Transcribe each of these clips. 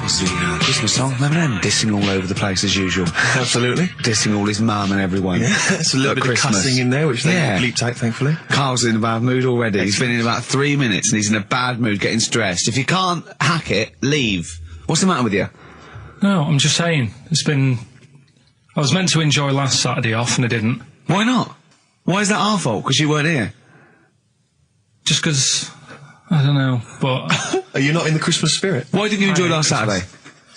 that was the Christmas song. Remember them? Dissing all over the place as usual. Absolutely. Dissing all his mum and everyone. Yeah, it's a little bit Christmas. of cussing in there, which they bleeped out, thankfully. Carl's in a bad mood already. Excellent. He's been in about 3 minutes and he's in a bad mood, getting stressed. If you can't hack it, leave. What's the matter with you? No, I'm just saying. I was meant to enjoy last Saturday off and I didn't. Why not? Why is that our fault? Because you weren't here? Just because... I don't know, but... Are you not in the Christmas spirit? Why didn't you enjoy last Saturday?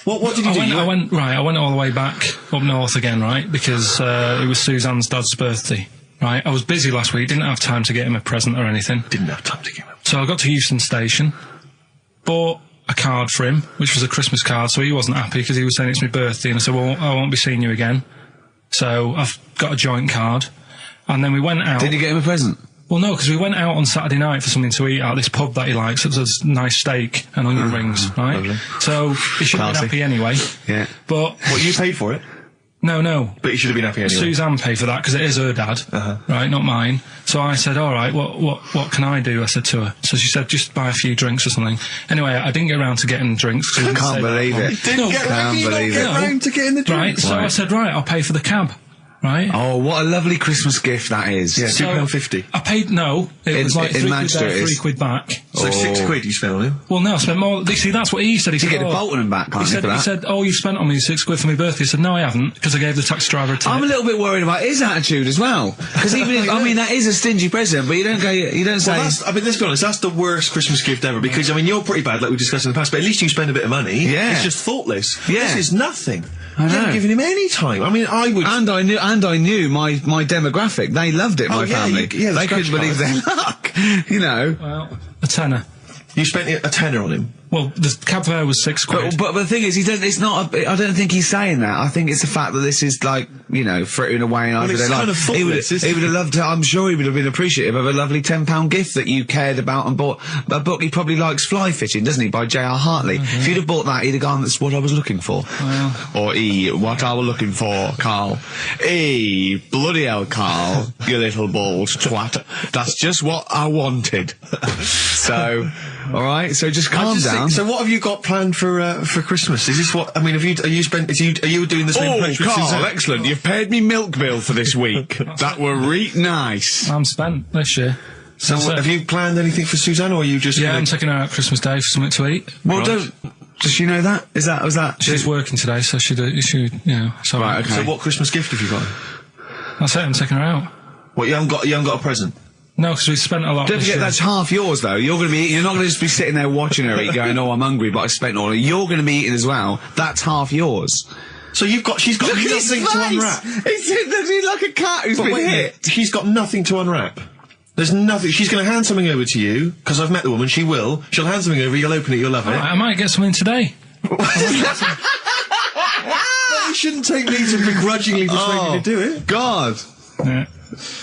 What did you do? I went all the way back up north again, right? Because it was Suzanne's dad's birthday, right? I was busy last week, didn't have time to get him a present or anything. Didn't have time to get him. So I got to Euston Station, bought a card for him, which was a Christmas card, so he wasn't happy because he was saying it's my birthday, and I said, well, I won't be seeing you again. So I've got a joint card, and then we went out... Did you get him a present? Well, no, because we went out on Saturday night for something to eat at this pub that he likes. It was a nice steak and onion rings, right? Lovely. So he should have been happy anyway. Yeah. But... What, you paid for it? No. But you should have been happy anyway. Suzanne paid for that because it is her dad, right, not mine. So I said, all right, what can I do? I said to her. So she said, just buy a few drinks or something. Anyway, I didn't get around to getting drinks. I can't believe it. Didn't get around to getting the drinks. Right, so I said, right, I'll pay for the cab. Right. Oh, what a lovely Christmas gift that is. Yeah, £2.50. I paid, no, it was like £3 quid there, £3 back. So £6 you spent on him? Well, no, I spent more. See, that's what he said. He said, get the Bolton and back, can't you, for that? He said, oh, you spent on me £6 for my birthday. I said, no, I haven't, because I gave the taxi driver a tip. I'm a little bit worried about his attitude as well. Because even if, I mean, that is a stingy present, but you don't say... Well, I mean, let's be honest, that's the worst Christmas gift ever, because, I mean, you're pretty bad, like we discussed in the past, but at least you spend a bit of money. Yeah. It's just thoughtless. Yeah. This is nothing. I know. You haven't given him any time. I mean, I would... And I knew my demographic. They loved it, my family. They couldn't believe their luck. You know. Well, a tenner. You spent a tenner on him? Well, the cab fare was £6. But the thing is, it's not. I don't think he's saying that. I think it's the fact that this is like, you know, frittering away in everyday life. He would have loved to. I'm sure he would have been appreciative of a lovely £10 gift that you cared about and bought. A book he probably likes, Fly Fishing, doesn't he, by J.R. Hartley. If you'd have bought that, he'd have gone, that's what I was looking for. Or what I was looking for, Karl. Bloody hell, Karl, you little bald twat. That's just what I wanted. So, all right. So just calm down. So what have you got planned for Christmas? Is this what, I mean, are you doing the same approach with Karl, Suzanne? excellent. You've paid me milk bill for this week. That were nice. I'm spent this year. So have you planned anything for Suzanne, or are you just... Yeah, I'm taking her out Christmas Day for something to eat. Well, does she know that? Was that? She's working today, so she, you know, so... Right, okay. So what Christmas gift have you got? That's it, I'm taking her out. What, you haven't got a present? No, because we spent a lot. Don't forget, that's half yours, though. You're going to be eating. You're not going to just be sitting there watching her eat, going, "Oh, I'm hungry, but I spent all." You're going to be eating as well. That's half yours. So she's got nothing to unwrap. He's like a cat who's been hit. She's got nothing to unwrap. There's nothing. She's going to hand something over to you, because I've met the woman. She will. She'll hand something over. You'll open it. You'll love it. I might get something today. You shouldn't take me to begrudgingly persuade me to do it. God. Yeah.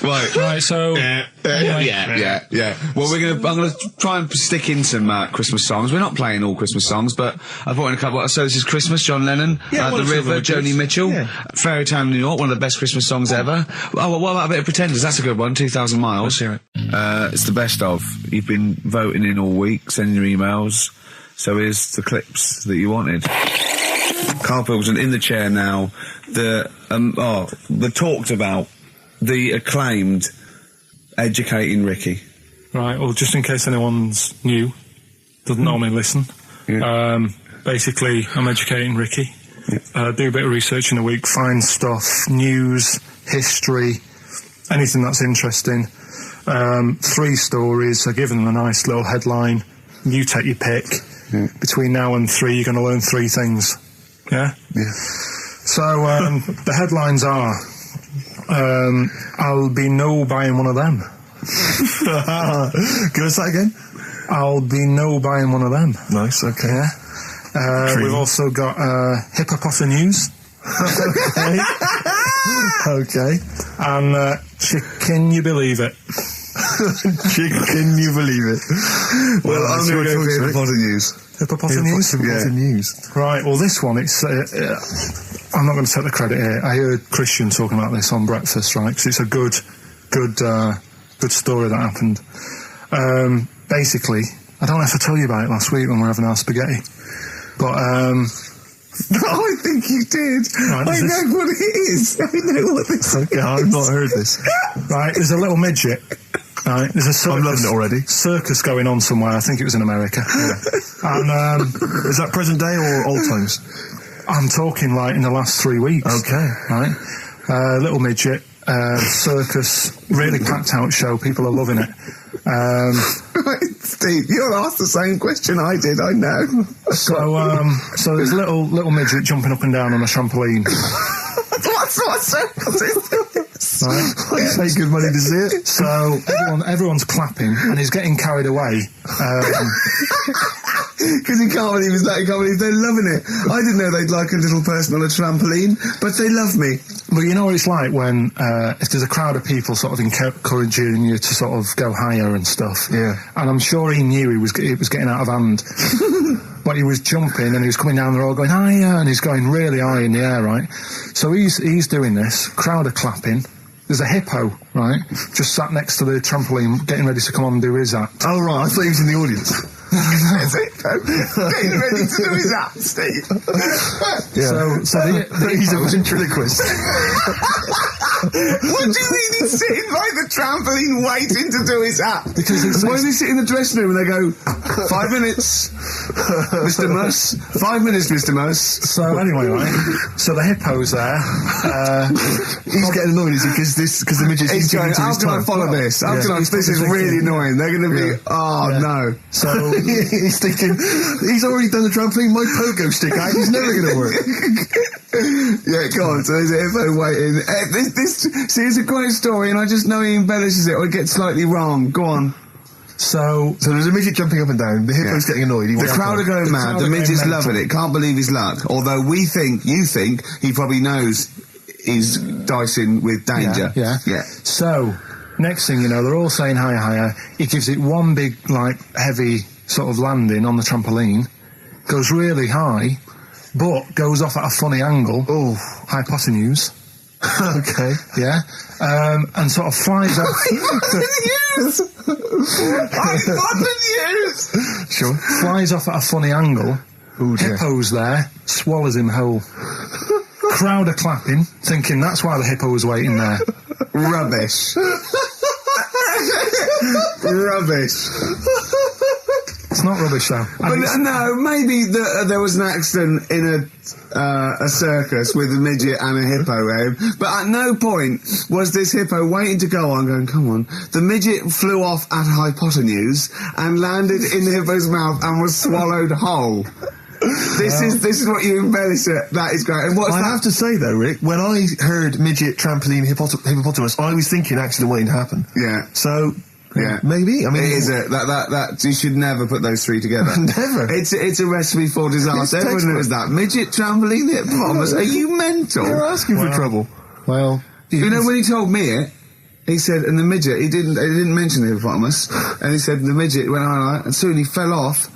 Right, so... Anyway. Yeah. Well, I'm gonna try and stick in some Christmas songs. We're not playing all Christmas songs, but I brought in a couple. So this is Christmas, John Lennon, The River, Joni Mitchell, Fairy Tale New York, one of the best Christmas songs ever. Oh, well, what about a bit of Pretenders? That's a good one, 2,000 Miles. Let's hear it. It's the best of. You've been voting in all week, sending your emails, so here's the clips that you wanted. Karl Pilkington in the chair now, the talked about, the acclaimed Educating Ricky. Right, well, just in case anyone's new, doesn't normally listen, basically, I'm educating Ricky. Do a bit of research in a week, find stuff, news, history, anything that's interesting. 3 stories, I give them a nice little headline, you take your pick. Between now and 3, you're going to learn 3 things. Yeah? Yeah. So, the headlines are... I'll be no buying one of them. Give us that again. I'll be no buying one of them. Nice, okay. Yeah. We've also got Hippo News. Okay. And Can You Believe It? Can you believe it? Well, I'm going to go for Hippo News. Hippo News. Right, well, this one, it's... I'm not going to take the credit here. I heard Christian talking about this on Breakfast, right? Because it's a good story that happened. Basically, I don't know if I told you about it last week when we were having our spaghetti. But, I think you did. Right, I know what it is. I know what this is. Okay, I've not heard this. Right, there's a little midget. Right, there's a circus. I'm loving it already. Circus going on somewhere. I think it was in America. And is that present day or old times? I'm talking like in the last 3 weeks. Okay. Right, little midget. Circus, really packed out show. People are loving it. Right, Steve, you'll ask the same question I did. I know. So there's a little midget jumping up and down on a trampoline. What circus is this? Right. I pay good money to see it. So everyone's clapping, and he's getting carried away. Because he can't believe they're loving it. I didn't know they'd like a little person on a trampoline, but they love me. But you know what it's like when if there's a crowd of people sort of encouraging you to sort of go higher and stuff. Yeah. And I'm sure he knew it was getting out of hand. But he was jumping and he was coming down the road going higher, and he's going really high in the air, right? So he's doing this. Crowd are clapping. There's a hippo, right, just sat next to the trampoline, getting ready to come on and do his act. Oh, right, I thought he was in the audience. Getting ready to do his act, Steve. Yeah. So he's a ventriloquist. What do you mean he's sitting by the trampoline waiting to do his act? Because why does he sit in the dressing room and they go, 5 minutes, Mr. Mus, 5 minutes, Mr. Mus. So anyway, right, so the hippo's there. He's getting annoyed, is he? Because the midget's He's going, how can I follow this? This is really annoying. They're going to be, no. So he's thinking, he's already done the trampoline, my pogo stick out, he's never going to work. Yeah, go on. So there's a hippo waiting. See, it's a great story, and I just know he embellishes it or it gets slightly wrong. Go on. So there's a midget jumping up and down. The hippo's getting annoyed. The crowd are going mad. The midget's loving it. Can't believe his luck. Although you think he probably knows he's dicing with danger. Yeah. So next thing you know, they're all saying higher, higher. He gives it one big, like, heavy sort of landing on the trampoline. Goes really high, but goes off at a funny angle. Oh, hypotenuse. Okay. Yeah. And sort of flies off. Hypotenuse! Sure. Flies off at a funny angle. Ooh, dear. Hippo's there, swallows him whole. Crowd are clapping, thinking that's why the hippo was waiting there. Rubbish. Rubbish. It's not rubbish, though. But no, maybe there was an accident in a circus with a midget and a hippo, but at no point was this hippo waiting to go on, going, come on. The midget flew off at hypotenuse and landed in the hippo's mouth and was swallowed whole. This is what you embellish it. That is great. And I have to say, though, Rick, when I heard midget, trampoline, hippopotamus, I was thinking accident waiting to happen. Yeah. So... Yeah, maybe. I mean, it is that you should never put those three together. Never. It's a recipe for disaster. Everyone knows that. Midget, trampoline, hippopotamus. Are you mental? You're asking for trouble. Well, you know when he told me it, he said, and the midget, he didn't mention the hippopotamus, and he said the midget went on, and soon he fell off,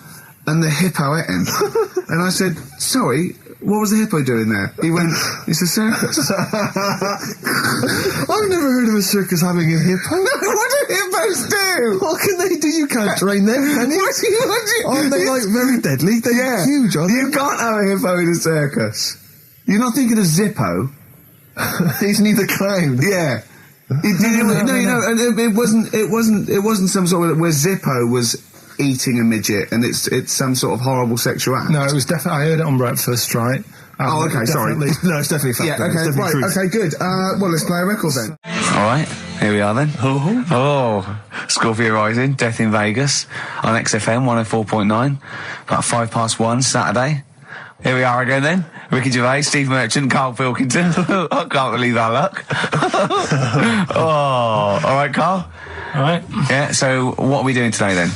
and the hippo ate him. And I said, sorry. What was the hippo doing there? He went, it's a circus. I've never heard of a circus having a hippo. No, what do hippos do? What can they do? You can't train them, can you? Aren't they, like, very deadly? They're huge, aren't they? You can't have a hippo in a circus. You're not thinking of Zippo. He's neither clown. Yeah. It wasn't some sort of where Zippo was eating a midget, and it's some sort of horrible sexual act. No, it was definitely. I heard it on breakfast, right? Oh, okay, sorry. No, it's definitely fact. Yeah, okay, right, truth. Okay, good. Well, let's play a record then. All right, here we are then. Oh, Scorpio Rising, Death in Vegas on XFM 104.9, about 1:05 Saturday. Here we are again then. Ricky Gervais, Steve Merchant, Karl Pilkington. I can't believe our luck. Oh, all right, Karl. All right. Yeah. So, what are we doing today then?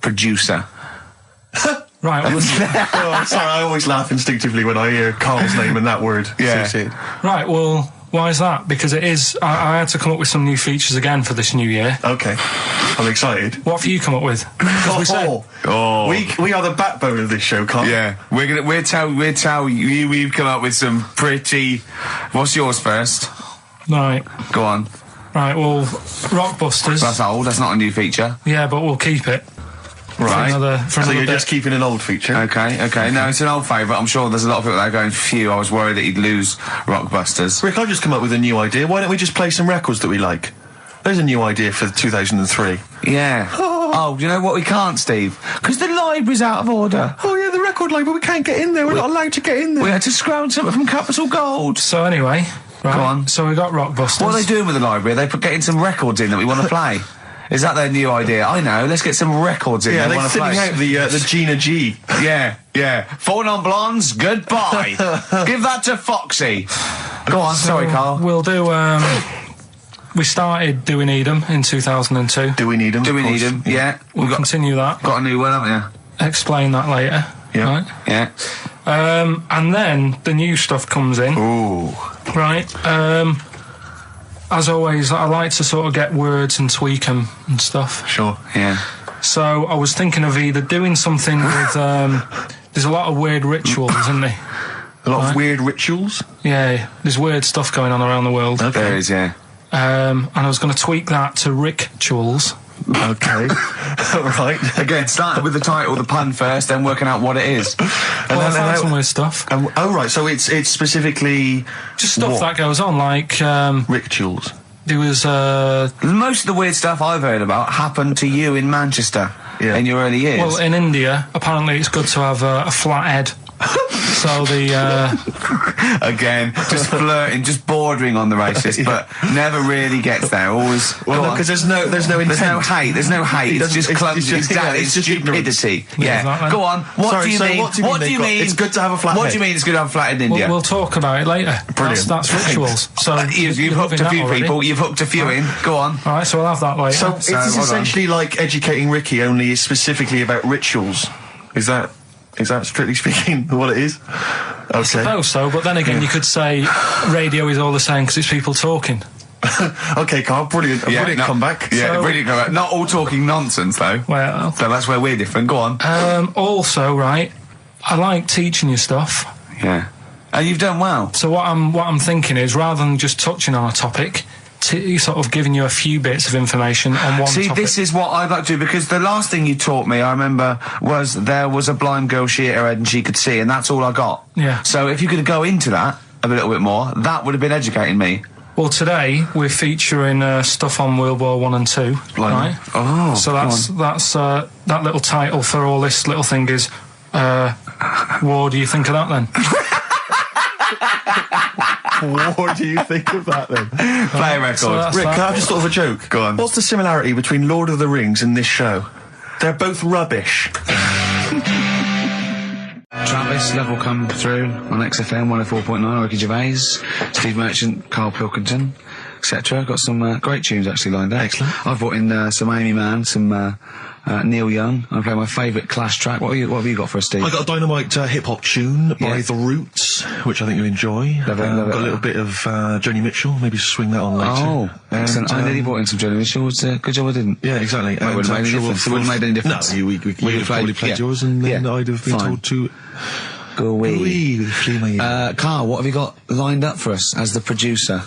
Producer. Right. Well, sorry, I always laugh instinctively when I hear Karl's name and that word associated. Right. Well, why is that? Because it is. I had to come up with some new features again for this new year. Okay. I'm excited. What have you come up with? We are the backbone of this show, Karl. Yeah, we'll tell you we've come up with some pretty. What's yours first? Right. Go on. Right. Well, Rockbusters. That's old. That's not a new feature. Yeah, but we'll keep it. Right. So you're just keeping an old feature. Okay. No, it's an old favourite. I'm sure there's a lot of people that are going, phew, I was worried that he'd lose Rockbusters. Rick, I've just come up with a new idea. Why don't we just play some records that we like? There's a new idea for 2003. Yeah. Oh, you know what we can't, Steve? Because the library's out of order. Oh, yeah, the record label, we can't get in there. We're not allowed to get in there. We had to scrounge something from Capital Gold. So anyway, right, go on. So we got Rockbusters. What are they doing with the library? Are they getting some records in that we want to play? Is that their new idea? I know, let's get some records in yeah, they want to play. Yeah, they're out the Gina G. Yeah. 4 non-blondes, goodbye. Give that to Foxy. Go on, sorry, Karl. We'll do, we started Do We Need 'Em in 2002. Do We Need 'Em? Do We Need 'Em, yeah. We'll continue that. Got a new one, haven't you? Explain that later. Yeah. Right? Yeah. And then the new stuff comes in. Ooh. Right. As always, I like to sort of get words and tweak them and stuff. Sure. Yeah. So I was thinking of either doing something with, there's a lot of weird rituals, isn't there? A lot of weird rituals? Yeah, there's weird stuff going on around the world. Okay. There is, yeah. And I was going to tweak that to rituals. Okay. Right. Again, starting with the title, the pun first, then working out what it is. Well, I found some weird stuff. Oh, right, so it's specifically... Just stuff that goes on, like... rituals. There was, most of the weird stuff I've heard about happened to you in Manchester in your early years. Well, in India, apparently it's good to have a flat head. So the, Again, just flirting, just bordering on the racist, but never really gets there. Always. Well, because there's no intent. There's no hate. It's just clumsy. It's stupidity. Yeah. Exactly. Go on. What do you mean? What do you mean? It's good to have a flat head. What do you mean it's good to have a flat head in India? We'll talk about it later. Brilliant. That's rituals. So you've hooked a few people. You've hooked a few in. Go on. All right, so we'll have that later. So it's essentially like Educating Ricky, only it's specifically about rituals. Is that strictly speaking what it is? Okay. I suppose so, but then again, you could say radio is all the same because it's people talking. Okay, Karl, brilliant comeback. Yeah, So- brilliant comeback. Not all talking nonsense, though. Well, So that's where we're different. Go on. also, right, I like teaching you stuff. Yeah. And you've done well. So what I'm thinking is, rather than just touching on a topic, sort of giving you a few bits of information on one See, topic. this is what I'd like to do, because the last thing you taught me, I remember, was there was a blind girl, she hit her head and she could see, and that's all I got. Yeah. So if you could go into that a little bit more, that would have been educating me. Well, today we're featuring stuff on World War 1 and 2, right? Oh, So that's that little title for all this little thing is, what do you think of that then? What do you think of that then? Play a record. So that's Rick, that. can I have just thought of a joke? Go on. What's the similarity between Lord of the Rings and this show? They're both rubbish. Travis, Level come through on XFM 104.9, Ricky Gervais, Steve Merchant, Karl Pilkington, etc. Got some great tunes actually lined up. Excellent. I've brought in some Amy Mann, some Neil Young. I'm playing my favourite Clash track. What have you got for us, Steve? I got a dynamite hip-hop tune by The Roots, which I think you'll enjoy. Love it. Got a little bit of Joni Mitchell, maybe swing that on later. Oh, excellent. I nearly brought in some Joni Mitchell. Good job I didn't. Yeah, exactly. It wouldn't have made any difference. It wouldn't have made any difference. No, you would have probably played yours, and then I'd have been told to... Go away. Karl, Karl, what have you got lined up for us as the producer?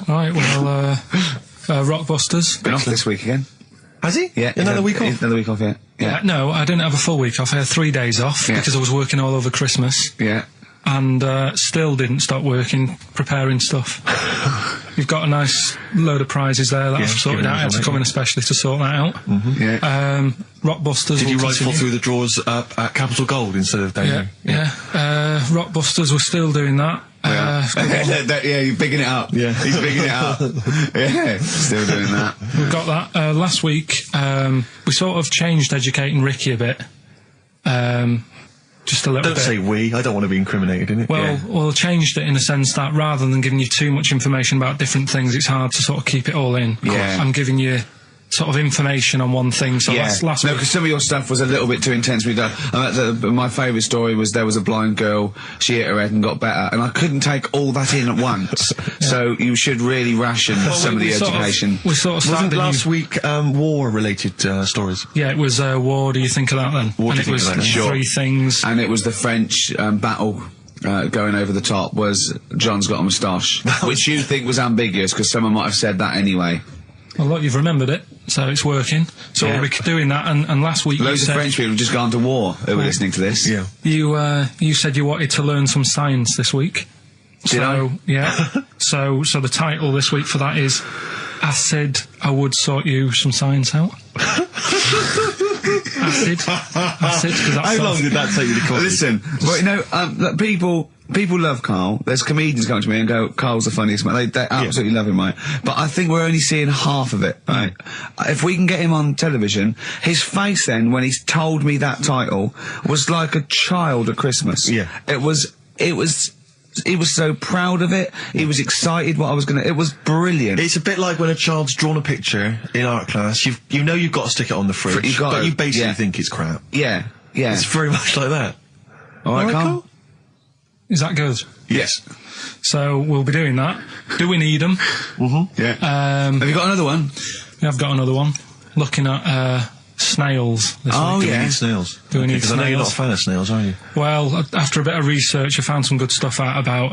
Right, well, Rockbusters. Been off this week again. has he? Yeah. Another week off? Another week off, yeah. No, I didn't have a full week off. I had 3 days off because I was working all over Christmas. Yeah. And still didn't stop working, preparing stuff. You've got a nice load of prizes there that I've sorted out. I had to come in especially to sort that out. Yeah. Rockbusters. Did you will rifle continue. through the drawers at Capital Gold instead of down Yeah. Rockbusters, we're still doing that. Yeah, you're bigging it up. Yeah. He's bigging it up. Yeah, still doing that. We've got that. Last week, we sort of changed Educating Ricky a bit. Just a little Don't bit. say we. I don't want to be incriminated in it. Well, changed it in a sense that rather than giving you too much information about different things, it's hard to sort of keep it all in. Yeah. I'm giving you sort of information on one thing. So last no, week, because some of your stuff was a little bit too intense to be done. My favourite story was there was a blind girl, she hit her head and got better, and I couldn't take all that in at once. So you should really ration some of the education. We sort of started Wasn't last week war-related stories? Yeah, it was War. Do you think of that then? What do you and it think was of that? Sure. 3 things. And it was the French battle. Going over the top was John's got a moustache, which you think was ambiguous because someone might have said that anyway. Well, look, you've remembered it. So it's working. So we'll be doing that. And last week loads of French people have just gone to war who were listening to this. Yeah. You said you wanted to learn some science this week. Did I? Yeah. So the title this week for that is I Said I Would Sort You Some Science Out. Acid. How long did that take you to come? Listen, but you know, people love Karl. There's comedians come to me and go, Karl's the funniest man. They absolutely love him, right? But I think we're only seeing half of it, right? If we can get him on television, his face then, when he's told me that title, was like a child at Christmas. Yeah. He was so proud of it. He was excited what I was it was brilliant. It's a bit like when a child's drawn a picture in art class. You know you've got to stick it on the fridge, but you basically think it's crap. Yeah. It's very much like that. All right, Karl? Is that good? Yes. So we'll be doing that. Do we need them? Mm-hmm. Yeah. Have you got another one? We have got another one. Looking at snails this week. Do we need snails? Do we need snails? Because I know you're not a fan of snails, are you? Well, after a bit of research, I found some good stuff out about,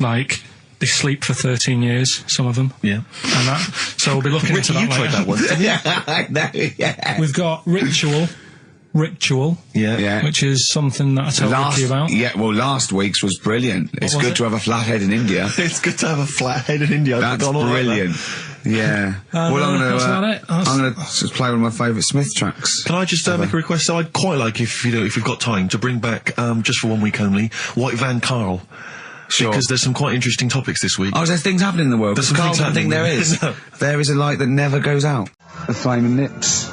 like, they sleep for 13 years, some of them. Yeah. And that. So we'll be looking into that you later. tried that one, didn't you? Yeah, I know, yeah. We've got Ritual, Yeah. which is something that I told Ricky about. Yeah, well, last week's was brilliant. It's good to have a flat head in India. It's good to have a flat head in India. That's brilliant. Yeah. Well, I'm gonna just play one of my favourite Smith tracks. Can I just make a request? So I'd quite like, if we've got time, to bring back, just for 1 week only, White Van Karl. Sure. Because there's some quite interesting topics this week. Oh, there's things happening in the world. There's some things happening. There is. No. There is a light that never goes out. The Flaming Lips.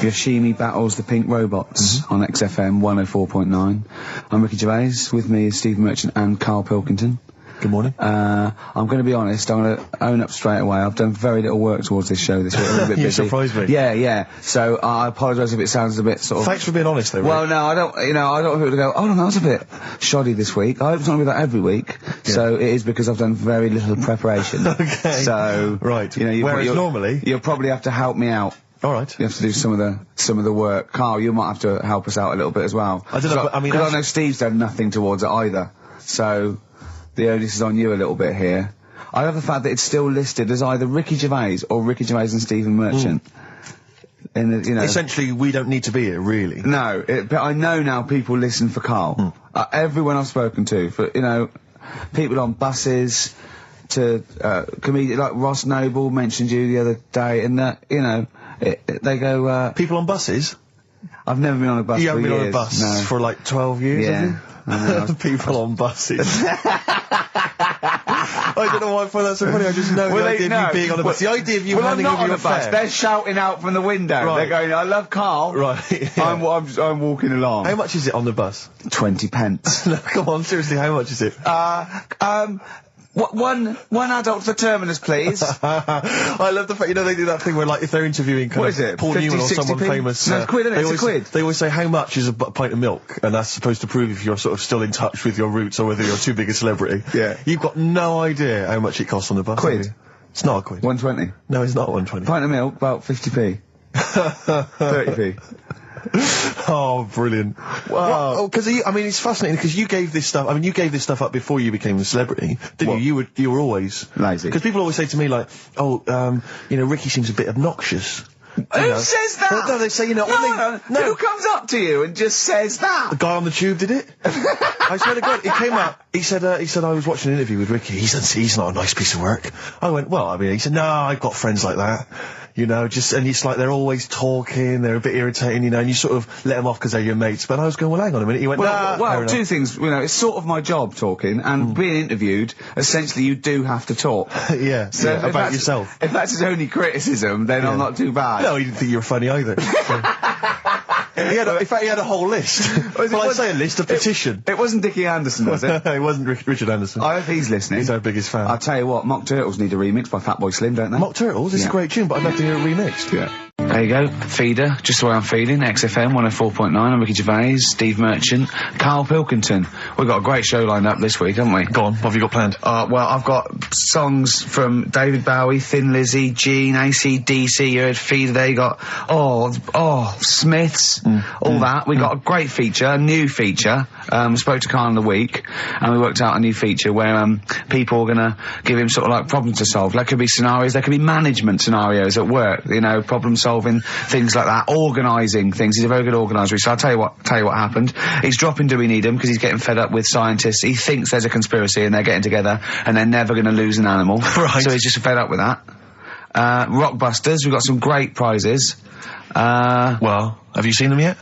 Yoshimi battles the Pink Robots on XFM 104.9. I'm Ricky Gervais. With me is Stephen Merchant and Karl Pilkington. Good morning. I'm going to be honest. I'm going to own up straight away. I've done very little work towards this show this week. I'm a bit busy. You surprised me. Yeah. So I apologise if it sounds a bit sort of. Thanks for being honest, though. Well, no, I don't. I don't want people to go, oh no, that was a bit shoddy this week. I hope it's not going to be that every week. Yeah. So it is because I've done very little preparation. Okay. So right. Whereas normally you'll probably have to help me out. All right. You have to do some of the work. Karl, you might have to help us out a little bit as well. I don't know. But, I mean, I know Steve's done nothing towards it either. So the onus is on you a little bit here. I love the fact that it's still listed as either Ricky Gervais or Ricky Gervais and Stephen Merchant. Essentially, we don't need to be here, really. No, but I know now people listen for Karl. Everyone I've spoken to, for people on buses, to comedians like Ross Noble mentioned you the other day, and that they go. People on buses. I've never been on a bus. You haven't been on a bus for like 12 years, yeah. have you? People on buses. I don't know why I find that so funny. I just know the idea of you being on a bus. The idea of you handing over your fare. They're shouting out from the window. Right. They're going, "I love Karl." Right. Yeah. I'm walking along. How much is it on the bus? 20 pence. No, come on, seriously. How much is it? One adult for terminus, please. I love the fact, they do that thing where, like, if they're interviewing Paul Newman or someone famous. No, it's quid, isn't it? It's a quid. They always say, how much is a pint of milk? And that's supposed to prove if you're sort of still in touch with your roots or whether you're too big a celebrity. Yeah. You've got no idea how much it costs on the bus. Quid? It's not a quid. 120. No, it's not 120. Pint of milk, about 50p. 30p. Oh, brilliant. Wow. Because, it's fascinating, because you gave this stuff up before you became a celebrity, didn't you? You were always lazy. Because people always say to me, like, Ricky seems a bit obnoxious. Who says that? No, they say, No. Who comes up to you and just says that? The guy on the tube did it. I swear to God, he came up, he said, I was watching an interview with Ricky, he said, he's not a nice piece of work. I went, he said, no, I've got friends like that. And it's like they're always talking, they're a bit irritating, and you sort of let them off because they're your mates. But I was going, well, hang on a minute. He went, well, two things, it's sort of my job talking, and being interviewed, essentially you do have to talk. Yeah, so about yourself. If that's his only criticism, then I'm not too bad. No, he didn't think you were funny either. In fact, he had a whole list. I say a list, a petition. It wasn't Dickie Anderson, was it? It wasn't Richard Anderson. I hope he's listening. He's our biggest fan. I'll tell you what, Mock Turtles need a remix by Fatboy Slim, don't they? Mock Turtles? It's a great tune, but I'd love to hear it remixed. Yeah. There you go. Feeder, just the way I'm feeling. XFM 104.9. I'm Ricky Gervais, Steve Merchant, Karl Pilkington. We've got a great show lined up this week, haven't we? Go on, what have you got planned? Well, I've got songs from David Bowie, Thin Lizzy, Gene, AC/DC. You heard Feeder there. You got, Smiths, all that. We got a great feature, a new feature. Spoke to Karl in the week, and we worked out a new feature where people are gonna give him sort of like problems to solve. There could be scenarios, there could be management scenarios at work, you know, problem solving, things like that, organising things. He's a very good organiser. So I'll tell you what happened. He's dropping Do We Need Him because he's getting fed up with scientists. He thinks there's a conspiracy and they're getting together and they're never going to lose an animal. Right. So he's just fed up with that. Rockbusters, we've got some great prizes. Well, have you seen them yet?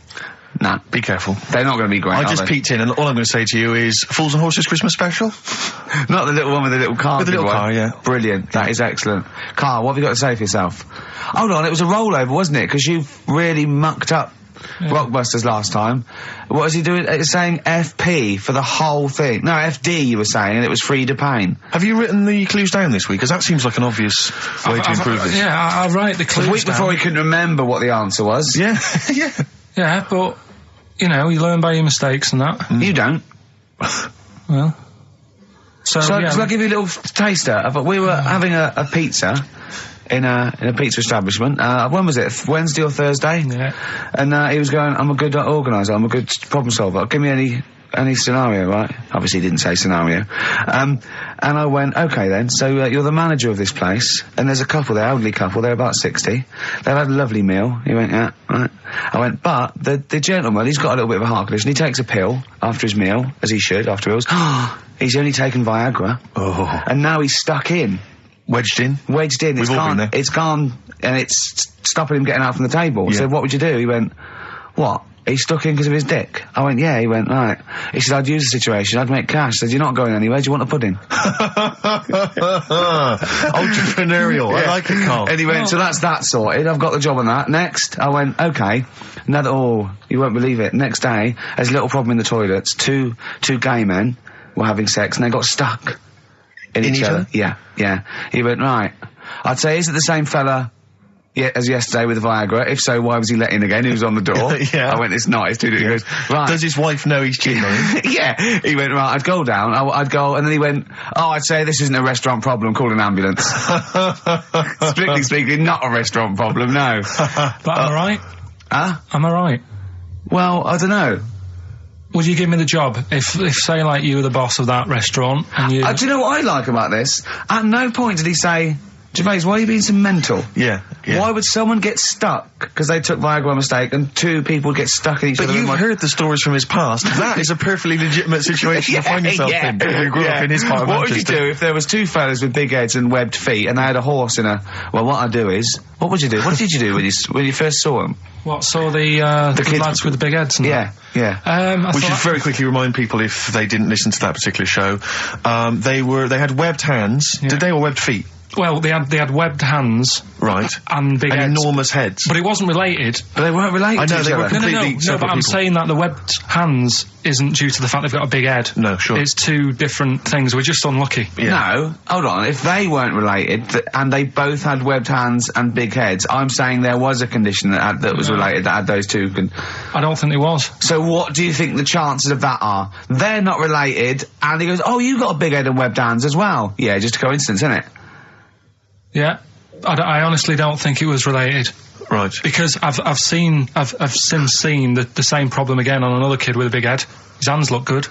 Nah. Be careful. They're not going to be great, I just peeked in, and all I'm going to say to you is Fools and Horses Christmas special? Not the little one with the little car. With the little car, yeah. Brilliant. That is excellent. Karl, what have you got to say for yourself? Hold on, it was a rollover, wasn't it? Because you really mucked up Rockbusters last time. What was he doing? It was saying FP for the whole thing. No, FD you were saying, and it was Frida Payne. Have you written the clues down this week? Because that seems like an obvious way to improve this. Yeah, I'll write the clues The week before he couldn't remember what the answer was. Yeah, yeah. Yeah, but, you know, you learn by your mistakes and that. You don't. Well. So shall I give you a little taster? We were having a pizza in a pizza establishment. When was it? Wednesday or Thursday? Yeah. And he was going, I'm a good organiser, I'm a good problem solver. Give me any scenario, right? Obviously he didn't say scenario. And I went, okay then, so you're the manager of this place, and there's a couple there, elderly couple, they're about 60. They've had a lovely meal. He went, yeah, right. I went, but the gentleman, he's got a little bit of a heart condition. He takes a pill after his meal, as he should, after meals. He's only taken Viagra. Oh. And now he's stuck in. Wedged in. We've all been there. It's gone, and it's stopping him getting out from the table. Yeah. So what would you do? He went, what? He's stuck in because of his dick. I went, yeah. He went, right. He said, I'd use the situation, I'd make cash. I said, you're not going anywhere, do you want a pudding? Entrepreneurial. I like it, Karl. And he went, so that's that sorted, I've got the job on that. Next, I went, okay. You won't believe it. Next day, there's a little problem in the toilets. Two gay men were having sex and they got stuck in each other. Yeah. He went, right. I'd say, is it the same fella as yesterday with the Viagra? If so, why was he let in again? He was on the door. Yeah. I went, it's not, it's too different. He goes, right. Does his wife know he's cheating on him? Yeah. He went, right, I'd go down, I'd go, and then he went, I'd say this isn't a restaurant problem, call an ambulance. Strictly speaking, not a restaurant problem, no. But am I right? Huh? Am I right? Well, I don't know. Would you give me the job if say, like, you were the boss of that restaurant and you... do you know what I like about this? At no point did he say, Gervais, why are you being so mental? Yeah. Why would someone get stuck because they took Viagra by mistake and two people get stuck in each other? But you've heard the stories from his past. That is a perfectly legitimate situation to find yourself in. You grew up in his part of What would Manchester. you do if there was two fellas with big heads and webbed feet and they had a horse in a... Well, what I'd do is... What would you do? What did you do when you first saw them? What, saw the lads with the big heads and yeah. We should very quickly remind people, if they didn't listen to that particular show, they had webbed hands. Yeah. Did they, or webbed feet? Well, they had webbed hands. Right. And big heads. Enormous heads. But it wasn't related. But they weren't related to each other. Were completely No, but I'm saying that the webbed hands isn't due to the fact they've got a big head. No, sure. It's two different things. We're just unlucky. Yeah. No, hold on. If they weren't related, and they both had webbed hands and big heads, I'm saying there was a condition that was related that had those two. I don't think there was. So what do you think the chances of that are? They're not related, and he goes, oh, you got a big head and webbed hands as well. Yeah, just a coincidence, isn't it? Yeah. I honestly don't think it was related. Right. Because I've since seen the same problem again on another kid with a big head. His hands look good.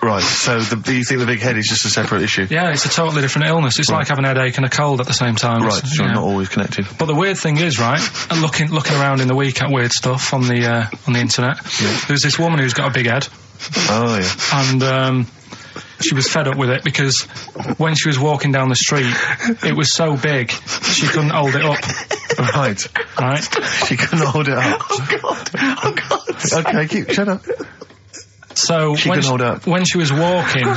Right, so you think the big head is just a separate issue? Yeah, it's a totally different illness. It's like having a headache and a cold at the same time. Right, so not always connected. But the weird thing is, right, looking around in the week at weird stuff on the internet, there's this woman who's got a big head. Oh, yeah. And, she was fed up with it because when she was walking down the street, it was so big, she couldn't hold it up. Right. She couldn't hold it up. Oh, God. Okay, shut up. So when she was walking,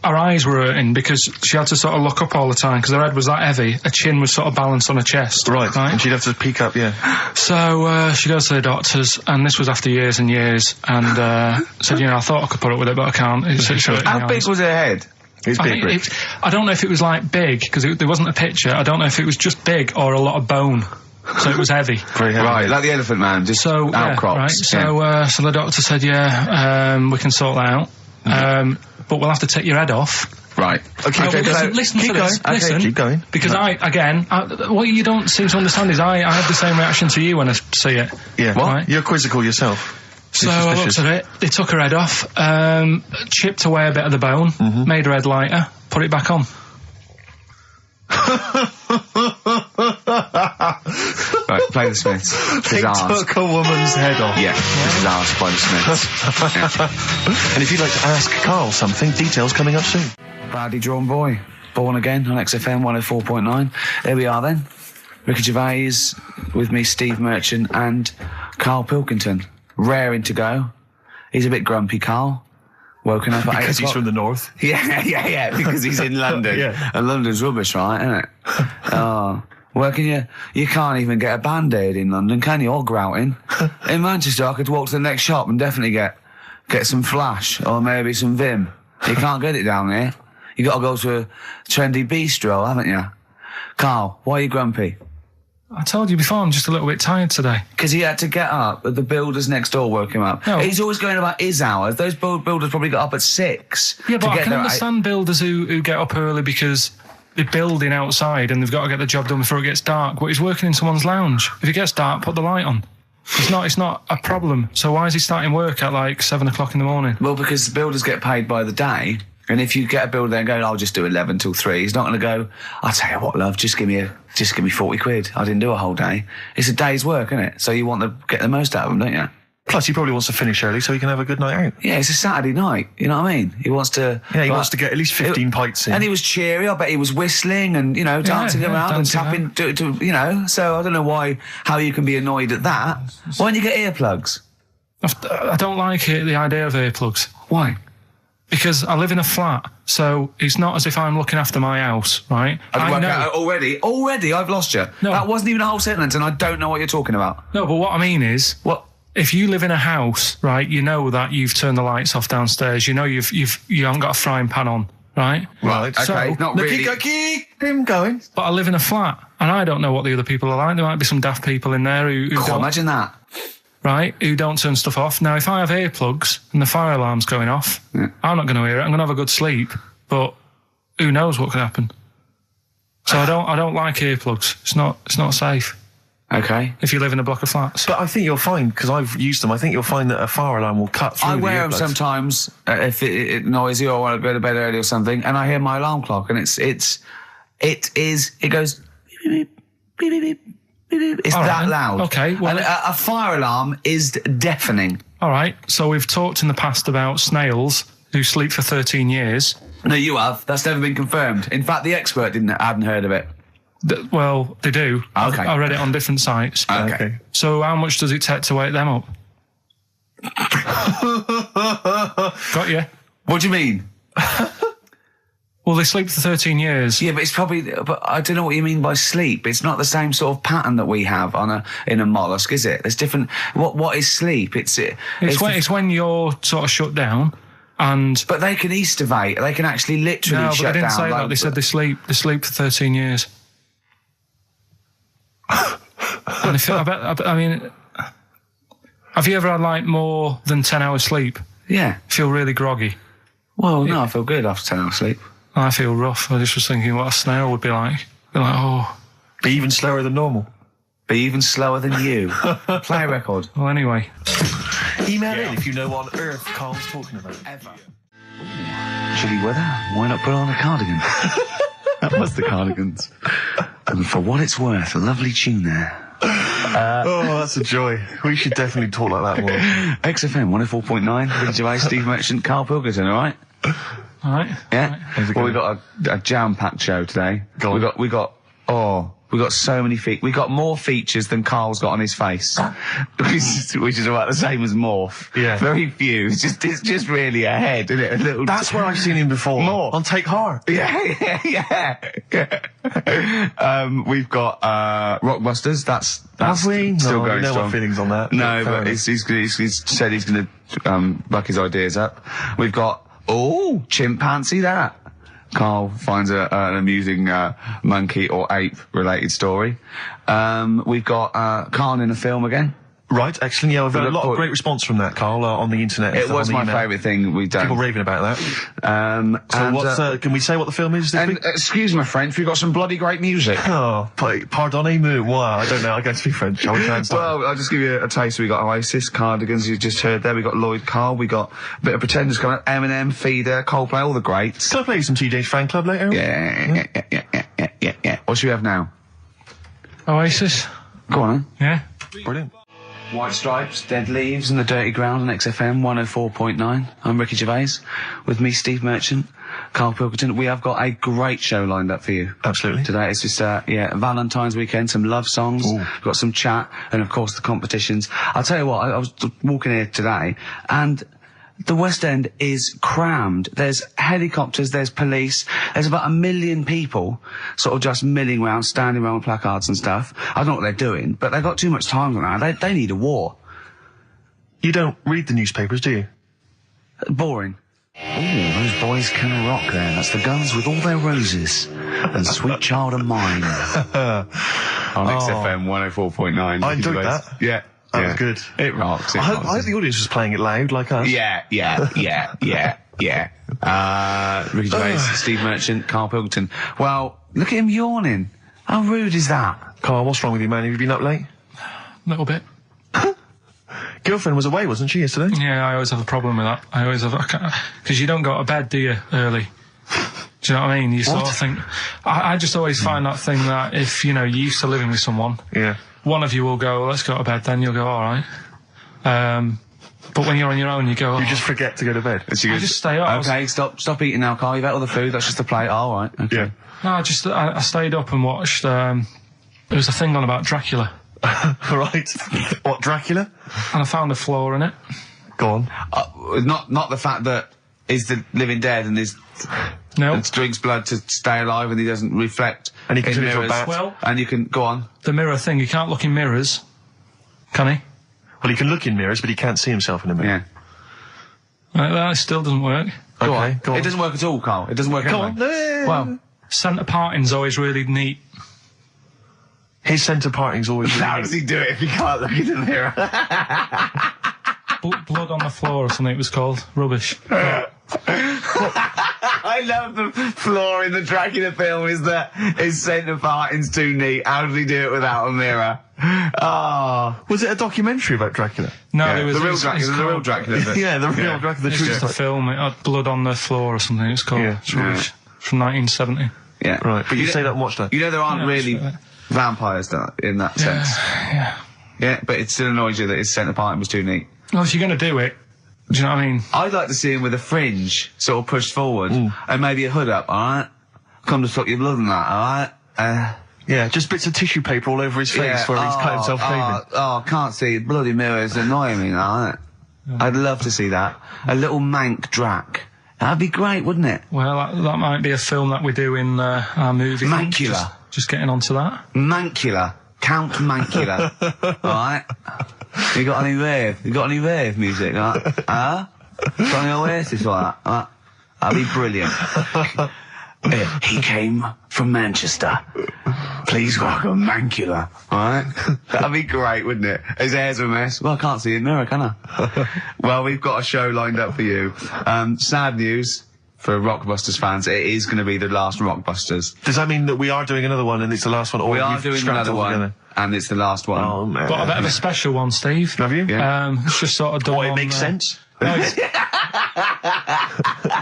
her eyes were hurting because she had to sort of look up all the time because her head was that heavy. Her chin was sort of balanced on her chest. Right. And she'd have to peek up, yeah. So she goes to the doctors, and this was after years and years, and said, I thought I could put up with it, but I can't. How big was her head? It's big, I don't know if it was like big, because there wasn't a picture. I don't know if it was just big or a lot of bone. So it was heavy. Very heavy. Right, like the Elephant Man, just outcrops. Right. So the doctor said, we can sort that out. But we'll have to take your head off. Right. Okay, listen keep to going. this. Okay, Listen, keep going. Because what you don't seem to understand is I have the same reaction to you when I see it. Yeah. What? Right? You're quizzical yourself. So I looked at it, they took her head off, chipped away a bit of the bone, made her head lighter, put it back on. Right, play the Smiths. They took a woman's head off. Yeah, this is ours by the Smiths. And if you'd like to ask Karl something, details coming up soon. Badly drawn boy. Born again on XFM 104.9. There we are then. Ricky Gervais with me, Steve Merchant, and Karl Pilkington. Raring to go. He's a bit grumpy, Karl. Woken up at 8 o'clock. Because he's from the north. Yeah, because he's in London. Yeah. And London's rubbish, right, isn't it? Well, you can't even get a Band-Aid in London, can you? Or grouting. In Manchester, I could walk to the next shop and definitely get some Flash, or maybe some Vim. You can't get it down here. You got to go to a trendy bistro, haven't you? Karl, why are you grumpy? I told you before, I'm just a little bit tired today. Because he had to get up, but the builders next door woke him up. No. He's always going about his hours. Those builders probably got up at 6. Yeah, but I can understand builders who get up early because they're building outside and they've got to get the job done before it gets dark. But he's working in someone's lounge. If it gets dark, put the light on. It's not a problem. So why is he starting work at like 7 o'clock in the morning? Well, because the builders get paid by the day. And if you get a builder there and go, I'll just do 11 till 3, he's not going to go, I'll tell you what, love, just give me 40 quid. I didn't do a whole day. It's a day's work, isn't it? So you want to get the most out of them, don't you? Plus, he probably wants to finish early so he can have a good night out. Yeah, it's a Saturday night. You know what I mean? He wants to... Yeah, he wants to get at least 15 pints in. And he was cheery. I bet he was whistling and, dancing around and tapping, So I don't know how you can be annoyed at that. Why don't you get earplugs? I don't like the idea of earplugs. Why? Because I live in a flat, so it's not as if I'm looking after my house, right? I know. Already, I've lost you. No. That wasn't even a whole sentence, and I don't know what you're talking about. No, but what I mean is, if you live in a house, right? You know that you've turned the lights off downstairs. You know you haven't got a frying pan on, right? Right. So, okay. Not really. Keep him going. But I live in a flat, and I don't know what the other people are like. There might be some daft people in there who don't. Imagine that. Right, who don't turn stuff off. Now, if I have earplugs and the fire alarm's going off, I'm not going to hear it. I'm going to have a good sleep, but who knows what could happen? So I don't like earplugs. It's not safe. Okay. If you live in a block of flats. But I think you'll find, because I've used them, I think you'll find that a fire alarm will cut through I the wear them earplugs. sometimes if it's noisy or I want to go to bed early or something, and I hear my alarm clock, and it goes beep, beep, beep, beep, beep. It's all that right, loud. Okay. Well, and a fire alarm is deafening. All right. So we've talked in the past about snails who sleep for 13 years. No, you have. That's never been confirmed. In fact, the expert hadn't heard of it. Well, they do. Okay. I read it on different sites. Okay. So how much does it take to wake them up? Got you. What do you mean? Well, they sleep for 13 years. Yeah, but it's probably... But I don't know what you mean by sleep. It's not the same sort of pattern that we have in a mollusk, is it? There's different... What is sleep? It's when you're sort of shut down and... But they can estivate. They can actually literally shut down. No, but they didn't say that. They said they sleep for 13 years. And I mean... Have you ever had, like, more than 10 hours sleep? Yeah. Feel really groggy? Well, no, I feel good after 10 hours sleep. I feel rough. I just was thinking what a snail would be like. Be like, oh... Be even slower than normal. Be even slower than you. Play a record. Well, anyway. Email in if you know what on earth Karl's talking about. Ever. Chilly weather, why not put on a cardigan? That was the Cardigans. And for what it's worth, a lovely tune there. That's a joy. We should definitely talk like that more. XFM 104.9, Ricky Gervais, Steve Merchant, Karl Pilkington, alright? Alright. Yeah? Well, we got a jam-packed show today. We got so many we got more features than Karl's got on his face. which is about the same as Morph. Yeah. Very few. It's just really a head, isn't it? A little... That's where I've seen him before. More. On Take Heart. Yeah. We've got Rockbusters. That's Have we? still No, going no strong. more feelings on that. No, but he's said he's going to buck his ideas up. We've got chimpanzee that. Karl finds an amusing monkey or ape related story. We've got Karl in a film again. Right, excellent. Yeah, we've had a lot of great response from that, Karl, on the internet. It was my favourite thing we've done. People raving about that. So can we say what the film is this week? Excuse my French, we've got some bloody great music. Oh, pardonnez-moi. Wow, I don't know. I can't speak French. Shall we try and start? Well, I'll just give you a taste. We got Oasis, Cardigans, you just heard there. We got Lloyd Karl. We got a bit of Pretenders coming up. Eminem, Feeder, Coldplay, all the greats. Can I play you some TJ's Fan Club later? Yeah. What should we have now? Oasis. Go on, Yeah. Brilliant. White Stripes, Dead Leaves and the Dirty Ground on XFM 104.9. I'm Ricky Gervais. With me, Steve Merchant, Karl Pilkington. We have got a great show lined up for you. Absolutely. Today it's just, Valentine's weekend, some love songs, we've got some chat, and of course the competitions. I'll tell you what, I was walking here today, and the West End is crammed. There's helicopters, there's police, there's about 1 million people sort of just milling around, standing around with placards and stuff. I don't know what they're doing, but they've got too much time now. They need a war. You don't read the newspapers, do you? Boring. Ooh, those boys can rock there. That's the Guns with all their roses. And Sweet Child of Mine. On XFM 104.9. I enjoyed that. Yeah. That was good. It rocks. I hope the audience was playing it loud like us. Yeah. Ricky Gervais, Steve Merchant, Karl Pilkington. Well, look at him yawning. How rude is that? Karl, what's wrong with you, man? Have you been up late? A little bit. Girlfriend was away, wasn't she, yesterday? Yeah, I always have a problem with that. I always have, because you don't go to bed, do you, early? Do you know what I mean? You sort of think, I just always find that thing that if, you're used to living with someone, one of you will go, let's go to bed, then you'll go, alright. But when you're on your own, you go, You just forget to go to bed. I just stay up. Okay, stop eating now, Karl. You've ate all the food, that's just a plate. All right. Okay. Yeah. No, I stayed up and watched, there was a thing on about Dracula. Right. What, Dracula? And I found a flaw in it. Go on. Not the fact that he's the living dead and and drinks blood to stay alive and he doesn't reflect. And he can turn into a mirrors. bat. Well, and you can go on. The mirror thing, you can't look in mirrors, can he? Well, he can look in mirrors, but he can't see himself in a mirror. Yeah. That still doesn't work. Go on. It doesn't work at all, Karl. It doesn't work Go anyway. on. Well, Centre parting's always really neat. His centre parting's always really how does he do it if he can't look in the mirror? Blood on the floor or something it was called. Rubbish. I love the flaw in the Dracula film is that his centre parting's too neat. How does he do it without a mirror? Was it a documentary about Dracula? No, Yeah, it was the real it's Dracula. The real Dracula. Yeah, the real Dracula. It's just a film. It had blood on the floor or something. It's called. Yeah. It's rubbish. From 1970. Yeah. Right, but you stayed up and watched that. You know there aren't really that's right. vampires in that sense. Yeah, but it still annoys you that his centre parting was too neat. Well, if you're going to do it, do you know what I mean? I'd like to see him with a fringe sort of pushed forward and maybe a hood up, alright? Come to suck your blood and that, alright? Yeah, just bits of tissue paper all over his face where he's cut himself shaving. I can't see bloody mirrors annoying me, alright? I'd love to see that. A little mank Drac. That'd be great, wouldn't it? Well, that might be a film that we do in our movie. Mancula. Just getting onto that. Mancula. Count Mancula. Alright? You got any rave music? Got any Oasis like that? That'd be brilliant. He came from Manchester. Please welcome Mancula. Alright? That'd be great, wouldn't it? His hair's a mess. Well, I can't see in the mirror, can I? Well, we've got a show lined up for you. Sad news for Rockbusters fans. It is going to be the last Rockbusters. Does that mean that we are doing another one and it's the last one? Or We are you've doing scrapped another it all one, together? and it's the last one. Oh, man. Got a bit of a special one, Steve. Have you? Yeah. It's just sort of done Oh, it on, makes sense. No, it's,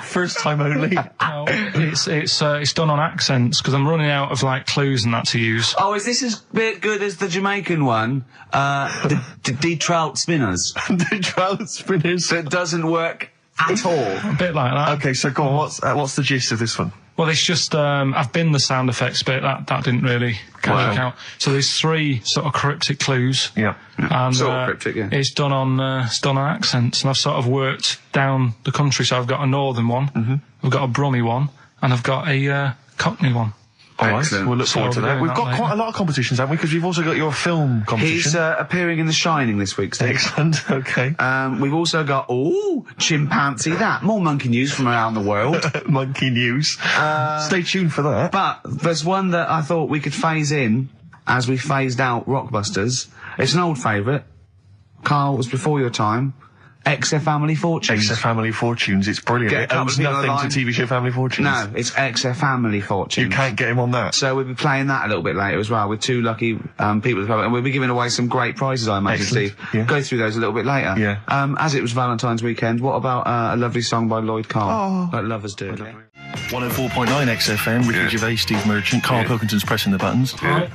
First time only. no, it's done on accents because I'm running out of clues and that to use. Oh, is this as good as the Jamaican one? The trout spinners. The trout spinners. That doesn't work at all. A bit like that. Okay, so go on. What's the gist of this one? Well, it's just I've been the sound effects bit that didn't really work out. So there's 3 sort of cryptic clues. Yeah. And Sort of cryptic, yeah. it's done on accents, and I've sort of worked down the country. So I've got a northern one, I've got a Brummie one, and I've got a Cockney one. All right, Excellent. we'll look forward to that. We've got quite a lot of competitions, haven't we? Because we've also got your film competition. He's appearing in The Shining this week, Steve. Excellent, okay. We've also got, chimpanzee that. More monkey news from around the world. Monkey news. Stay tuned for that. But there's one that I thought we could phase in as we phased out Rockbusters. It's an old favourite. Karl, was before your time. XF Family Fortunes. XF Family Fortunes, it's brilliant. It owes nothing to TV show Family Fortunes. No, it's XF Family Fortunes. You can't get him on that. So we'll be playing that a little bit later as well with two lucky people, and we'll be giving away some great prizes, I imagine, Excellent. Steve. Yeah. Go through those a little bit later. Yeah. As it was Valentine's weekend, what about a lovely song by Lloyd Karl? Like Lovers Do. 104.9 XFM, Ricky Gervais, Steve Merchant, Karl Pilkington's pressing the buttons. Yeah.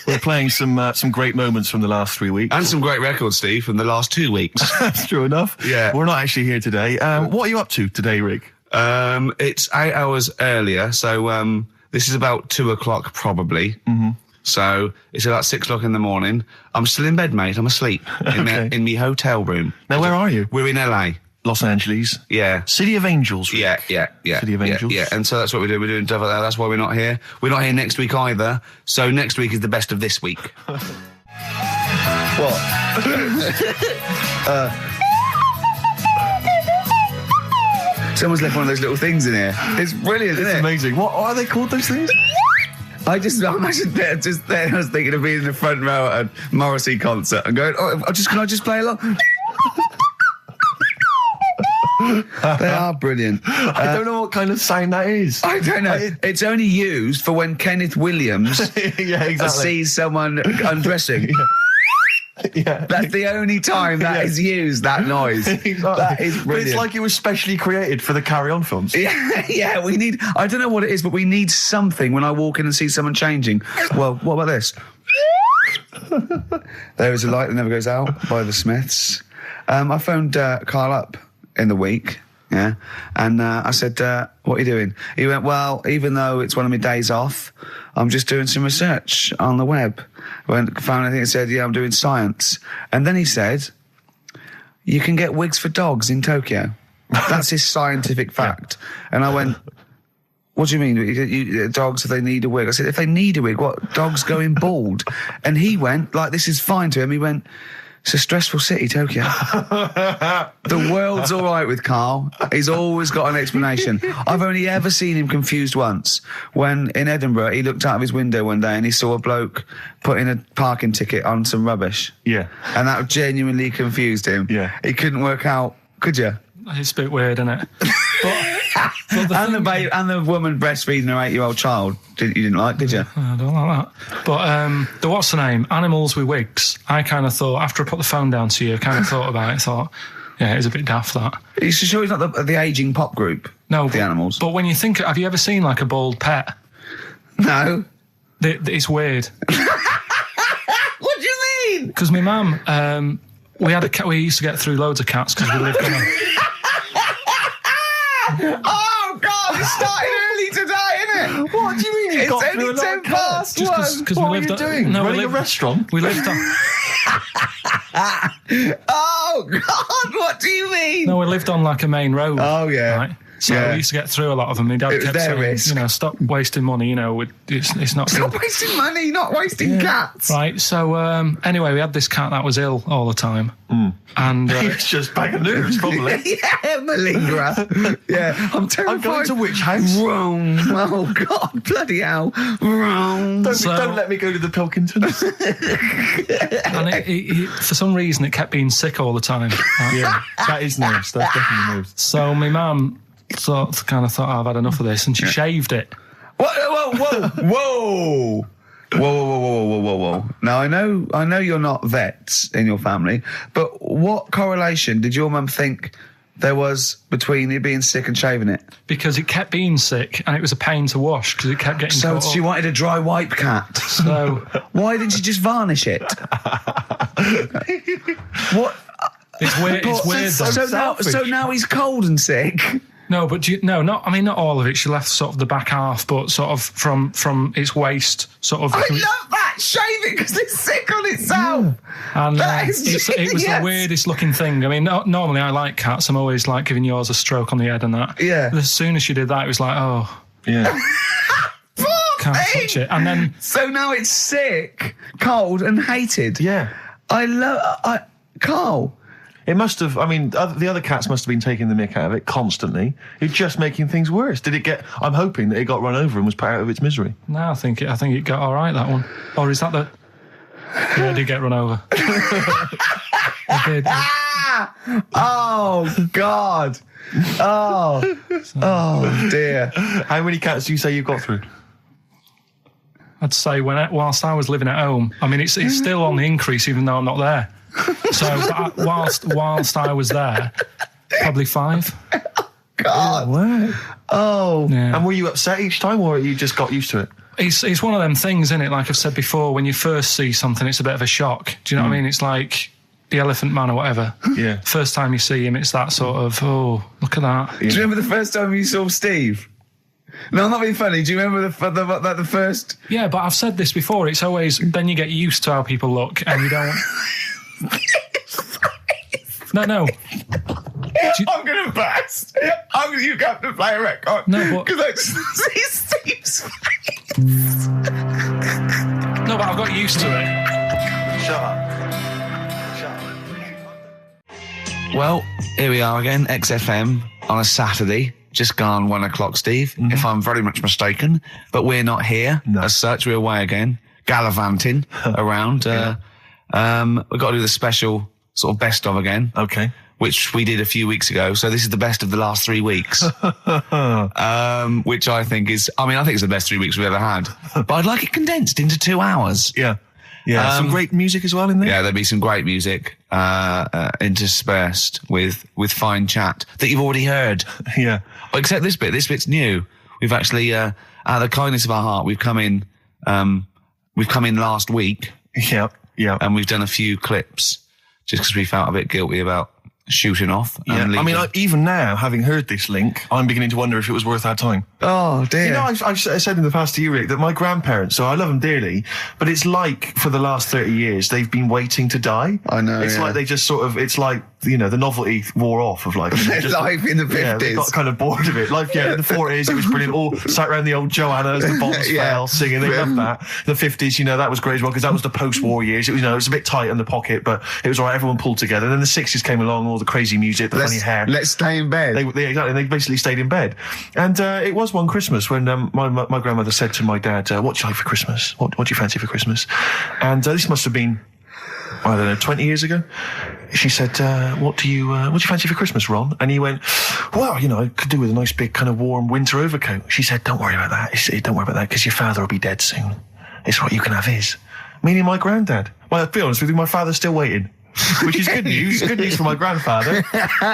We're playing some great moments from the last 3 weeks. And some great records, Steve, from the last 2 weeks. That's true enough. Yeah. We're not actually here today. What are you up to today, Rick? It's 8 hours earlier, so this is about 2 o'clock probably. Mm-hmm. So it's about 6 o'clock in the morning. I'm still in bed, mate. I'm asleep in my hotel room. Now, where are you? We're in LA. Los Angeles. Yeah. City of Angels, Rick. Yeah. City of Angels. Yeah, and so that's what we're doing. We're doing stuff like that. That's why we're not here. We're not here next week either. So next week is the best of this week. What? Someone's left one of those little things in here. It's brilliant, isn't it? It's amazing. What are they called, those things? I imagine just there, I was thinking of being in the front row at a Morrissey concert and going, can I just play along? They are brilliant. I don't know what kind of sound that is. I don't know. It's only used for when Kenneth Williams yeah, exactly. sees someone undressing. Yeah. That's the only time that is used, that noise. Exactly. That is brilliant. But it's like it was specially created for the Carry On films. Yeah, we need, I don't know what it is, but we need something when I walk in and see someone changing. Well, what about this? There is a light that never goes out by the Smiths. I phoned Karl up in the week, and I said, what are you doing? He went, well, even though it's one of my days off, I'm just doing some research on the web. Found anything that said, yeah, I'm doing science. And then he said, you can get wigs for dogs in Tokyo. That's his scientific fact. And I went, what do you mean? Dogs, if they need a wig? I said, if they need a wig, what? Dogs going bald? And he went, like, this is fine to him. He went, it's a stressful city, Tokyo. The world's all right with Karl. He's always got an explanation. I've only ever seen him confused once. When in Edinburgh, he looked out of his window one day and he saw a bloke putting a parking ticket on some rubbish. Yeah. And that genuinely confused him. Yeah. He couldn't work out, could you? It's a bit weird, isn't it? And the woman breastfeeding her 8-year-old child, you didn't like, did you? I don't like that. But the what's the name? Animals with wigs. I kind of thought, after I put the phone down to you, I kind of thought about it, thought, yeah, it's a bit daft, that. Are you sure he's not the ageing pop group? No. The Animals? But when you think, have you ever seen like a bald pet? No. It's weird. What do you mean? Because my mum, we had a cat, we used to get through loads of cats because we lived on a... Oh, God, it started early today, isn't it? What do you mean you got through a lot of cats? What were you doing? Running a restaurant? We lived on... Oh, God, what do you mean? No, we lived on like a main road. Oh, yeah. Right? So we used to get through a lot of them. My dad kept saying, risk. Stop wasting money, it's not Stop good. wasting money, not wasting cats. Right, so anyway, we had this cat that was ill all the time. And he was just bag of nerves, probably. Yeah, malingerer. Yeah, I'm terrified. I'm going to which house? Rome. Oh, God, bloody hell. Rome. Don't let me go to the Pilkingtons. And he, for some reason, it kept being sick all the time. Right? Yeah, that is nerves. That's definitely nerves. So my mum thought, I've had enough of this, and she shaved it. Whoa. Whoa. Now, I know you're not vets in your family, but what correlation did your mum think there was between you being sick and shaving it? Because it kept being sick, and it was a pain to wash, because it kept getting So caught she up. wanted a dry wipe cat. So... Why didn't she just varnish it? What? It's weird, So now he's cold and sick. No, but not all of it. She left sort of the back half, but sort of from its waist, sort of. I love that. Shave it because it's sick on itself. And that is it was the weirdest looking thing. I mean, normally I like cats. I'm always like giving yours a stroke on the head and that. Yeah. But as soon as she did that, it was like, oh. Yeah. Can't touch it. And then... So now it's sick, cold and hated. Yeah. Karl. It must have, I mean, the other cats must have been taking the mick out of it constantly. It's just making things worse. Did it get, I'm hoping that it got run over and was put out of its misery. No, I think it got all right, that one. Or is that the... Yeah, it did get run over. It did. Oh, God. Oh, dear. How many cats do you say you've got through? I'd say whilst I was living at home, I mean, it's still on the increase even though I'm not there. So whilst I was there, probably 5. God. Wow. Oh. Yeah. And were you upset each time, or you just got used to it? It's one of them things, isn't it? Like I've said before, when you first see something, it's a bit of a shock. Do you know what I mean? It's like the Elephant Man or whatever. Yeah. First time you see him, it's that sort of, oh, look at that. Yeah. Do you remember the first time you saw Steve? No, I'm not being funny. Do you remember the first... Yeah, but I've said this before. It's always, then you get used to how people look and you don't... No. I'm going to burst. You have to play a record. No, but... Because I see Steve's face. No, but I've got used to it. Shut up. Well, here we are again, XFM, on a Saturday. Just gone 1 o'clock, Steve, if I'm very much mistaken. But we're not here as such. We're away again, gallivanting around. We've got to do the special sort of best of again. Okay. Which we did a few weeks ago. So this is the best of the last 3 weeks. Which I think is, I think it's the best 3 weeks we've ever had. But I'd like it condensed into 2 hours. Yeah. Yeah, some great music as well in there. Yeah, there'll be some great music interspersed with fine chat that you've already heard. Yeah. Except this bit. This bit's new. We've actually, out of the kindness of our heart, we've come in last week. Yeah. And we've done a few clips just because we felt a bit guilty about shooting off. Yeah. Even now, having heard this link, I'm beginning to wonder if it was worth our time. Oh, dear. You know, I've said in the past to you, Rick, that my grandparents, so I love them dearly, but it's like for the last 30 years, they've been waiting to die. I know, It's like they just sort of, it's like, you know, the novelty wore off of life. Life in the 50s. Yeah, they got kind of bored of it. Life, in the 40s, it was brilliant. All sat around the old Joanna as the bombs fell, singing. They loved that. The 50s, you know, that was great as well, because that was the post-war years. It was, you know, it was a bit tight in the pocket, but it was all right. Everyone pulled together. And then the 60s came along, all the crazy music, the funny hair. Let's stay in bed. Exactly. They basically stayed in bed. And it was one Christmas when my grandmother said to my dad, what do you like for Christmas? What do you fancy for Christmas? And this must have been, I don't know, 20 years ago. She said, what do you fancy for Christmas, Ron? And he went, well, you know, I could do with a nice big kind of warm winter overcoat. She said, don't worry about that. Don't worry about that, because your father will be dead soon. It's right, you can have his. Meaning my granddad. Well, to be honest with you, my father's still waiting. Which is good news. Good news for my grandfather.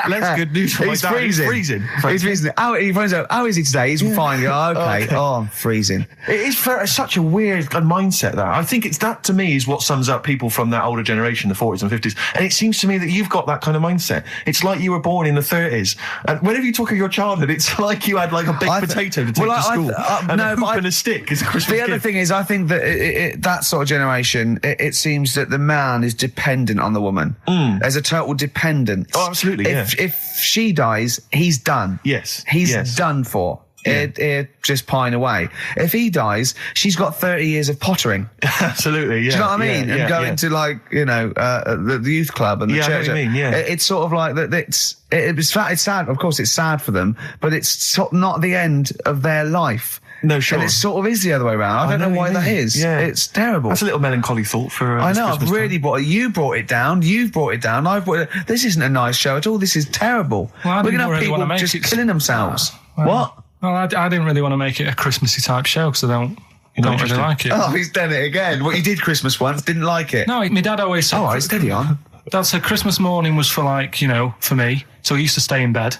Less good news for my dad. He's freezing. He's freezing. He finds out, how is he today? He's fine. Oh, okay. Oh, I'm freezing. It is such a weird mindset, that. I think that, to me, is what sums up people from that older generation, the 40s and 50s. And it seems to me that you've got that kind of mindset. It's like you were born in the 30s. And whenever you talk of your childhood, it's like you had like a baked potato to take to school. And a hoop and a stick as a Christmas gift. The other thing is, I think that that sort of generation, it seems that the man is dependent on the woman. There's a total dependence. Oh, absolutely. If she dies, he's done. Yes. He's done for. It just pine away. If he dies, she's got 30 years of pottering. Absolutely, yeah. Do you know what I mean? And going to, like, you know, the youth club and the church. I know what you mean, yeah. It's sort of like that. It's sad. Of course, it's sad for them, but it's not the end of their life. No, sure. And it sort of is the other way around. I don't know why that is. Yeah. It's terrible. That's a little melancholy thought for I know, Christmas I've really brought it. You brought it down. You've brought it down. I've brought it. This isn't a nice show at all. This is terrible. Well, we're going to have people just killing themselves. What? Well, I didn't really want to make it a Christmassy type show because I don't really like it. Oh, he's done it again. What, you did Christmas once, didn't like it? No, my dad always said... Oh, right, steady on. Dad said Christmas morning was for, like, you know, for me. So he used to stay in bed.